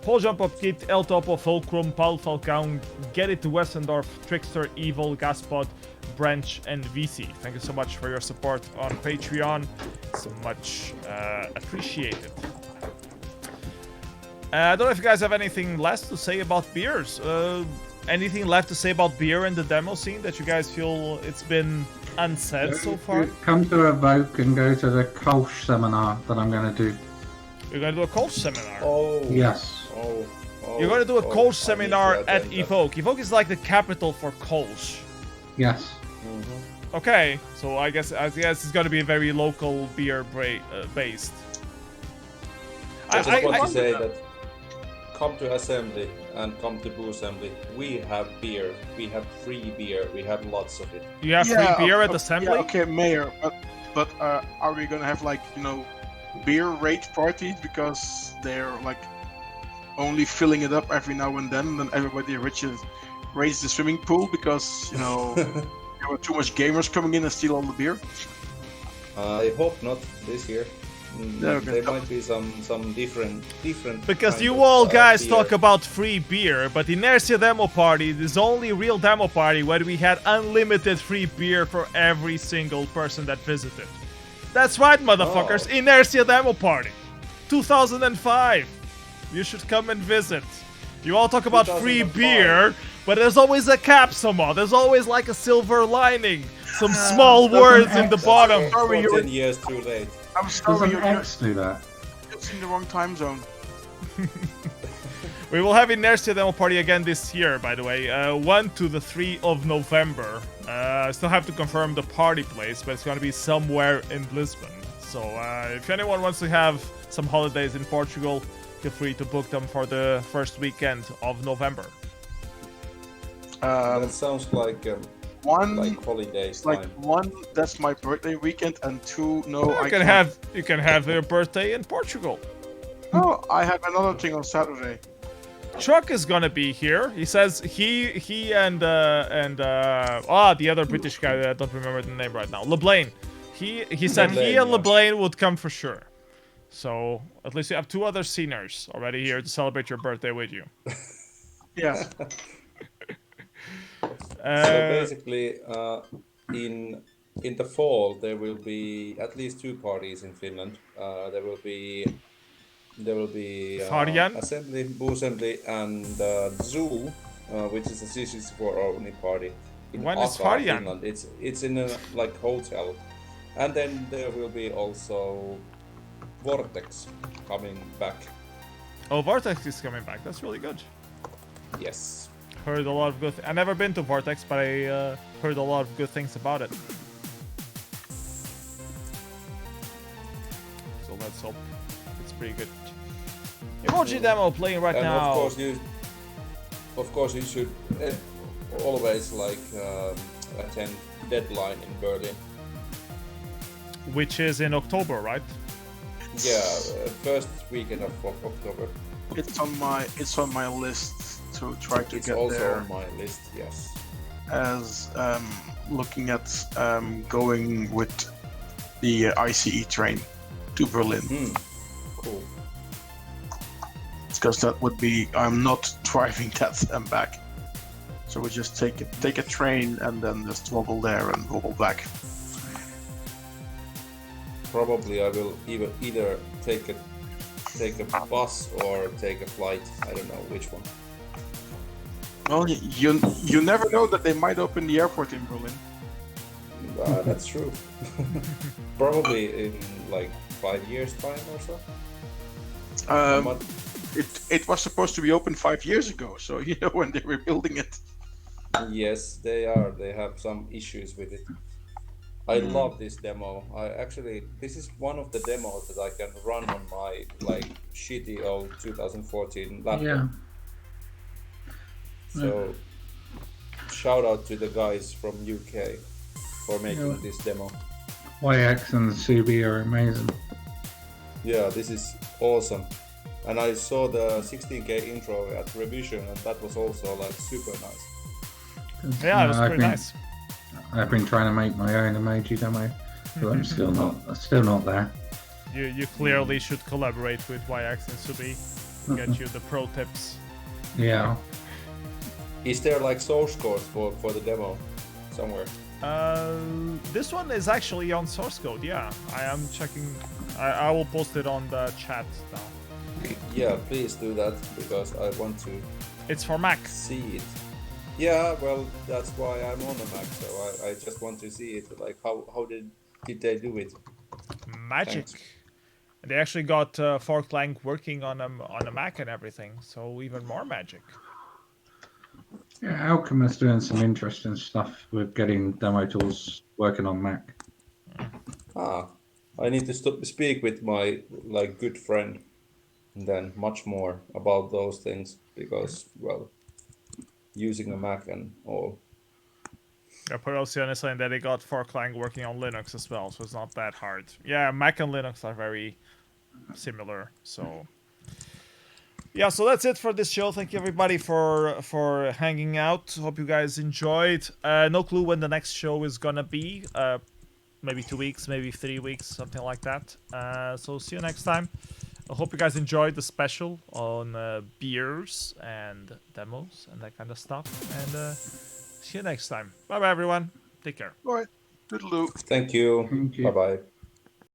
Paul Jump Up Kid, El Topo, Fulcrum, Paul Falcão, Get It to Westendorf, Trickster, Evil, Gaspod, Branch, and VC. Thank you so much for your support on Patreon. It's much appreciated. I don't know if you guys have anything less to say about beers. Anything left to say about beer in the demo scene that you guys feel it's been unsaid so far? Come to Evoke and go to the Kolsch seminar that I'm going to do. You're gonna do a Kolsch seminar. Oh. Yes. Oh. You're gonna do a Kolsch I seminar need to at attend that. Evoke. Evoke is like the capital for Kolsch. Yes. Okay, so I guess it's gonna be very local beer based. I just want to say that come to assembly and come to Boo Assembly. We have beer. We have free beer. We have lots of it. You have free beer at assembly. Yeah, okay, Mayor. But are we gonna have like beer rate parties because they're like only filling it up every now and then everybody raises the swimming pool because there were too much gamers coming in and steal all the beer? I hope not this year. There might be some different. Because kind you of, all guys beer. talk about free beer, but Inertia Demo Party is the only real demo party where we had unlimited free beer for every single person that visited. That's right, motherfuckers. Oh. Inertia Demo Party. 2005. You should come and visit. You all talk about free 2005. beer, but there's always a cap somehow. There's always like a silver lining. Some small words in the baughtom. Sorry, 14 years too late. I'm Does sorry, an you're X do that? just in the wrong time zone. We will have Inertia Demo Party again this year, by the way. 1 to the 3 of November. I still have to confirm the party place, but it's going to be somewhere in Lisbon. So if anyone wants to have some holidays in Portugal, feel free to book them for the first weekend of November. That sounds like One, holiday it's time. like one, that's my birthday weekend, and two, no, I You can can't. have your birthday in Portugal. Oh, I have another thing on Saturday. Chuck is gonna be here. He says he and the other British guy that I don't remember the name right now, LeBlaine. He said he LeBlaine, and yeah. LeBlaine would come for sure. So at least you have 2 other seniors already here to celebrate your birthday with you. Yeah. So basically, in the fall there will be at least 2 parties in Finland. There will be FRaNKy? Assembly, Boo Assembly, and Zoo, which is a C64 only party in When is Aka, FRaNKy? Finland. It's in a hotel, and then there will be also Vortex coming back. Oh, Vortex is coming back. That's really good. Yes. Heard a lot of good. I've never been to Vortex, but I heard a lot of good things about it. So let's hope it's pretty good. Emoji demo playing right And now. of course you should always attend Deadline in Berlin. Which is in October, right? Yeah, first weekend of October. It's on my list to try to It's get also there. on my list. Yes. As looking at going with the ICE train to Berlin, Cool. because that would be I'm not driving that and back, so we just take a train and then just wobble there and wobble back. Probably I will either take a bus or take a flight. I don't know which one. Well, you never know that they might open the airport in Berlin. That's true. Probably in 5 years time or so. But It was supposed to be open 5 years ago, so when they were building it. yes, they are. They have some issues with it. I love this demo. This is one of the demos that I can run on my shitty old 2014 laptop. Yeah. So shout out to the guys from UK for making this demo. YX and Subi are amazing. Yeah, this is awesome. And I saw the 16K intro at Revision, and that was also super nice. Yeah, it was I've pretty been- nice. I've been trying to make my own emoji demo, but I'm still not there. You clearly should collaborate with YX and Subi to get you the pro tips. Yeah. Is there source code for the demo somewhere? This one is actually on source code. Yeah, I am checking. I will post it on the chat now. Yeah, please do that because I want to It's for Mac. see it. Yeah, well, that's why I'm on a Mac, so I just want to see it. How did they do it? Magic. Thanks. They actually got FRaNKy working on a Mac and everything, so even more magic. Yeah, Alchemist doing some interesting stuff with getting demo tools working on Mac. I need to speak with my good friend, and then much more about those things because using a Mac and all. Yeah, Perosian is saying that they got FRaNKy working on Linux as well, so it's not that hard. Yeah, Mac and Linux are very similar, so... Yeah, so that's it for this show. Thank you everybody for hanging out. Hope you guys enjoyed. No clue when the next show is gonna be. maybe 2 weeks, maybe 3 weeks, something like that. So see you next time. I hope you guys enjoyed the special on beers and demos and that kind of stuff. And see you next time. Bye bye, everyone. Take care. All right. Toodaloo. Thank you. Thank you. Bye bye.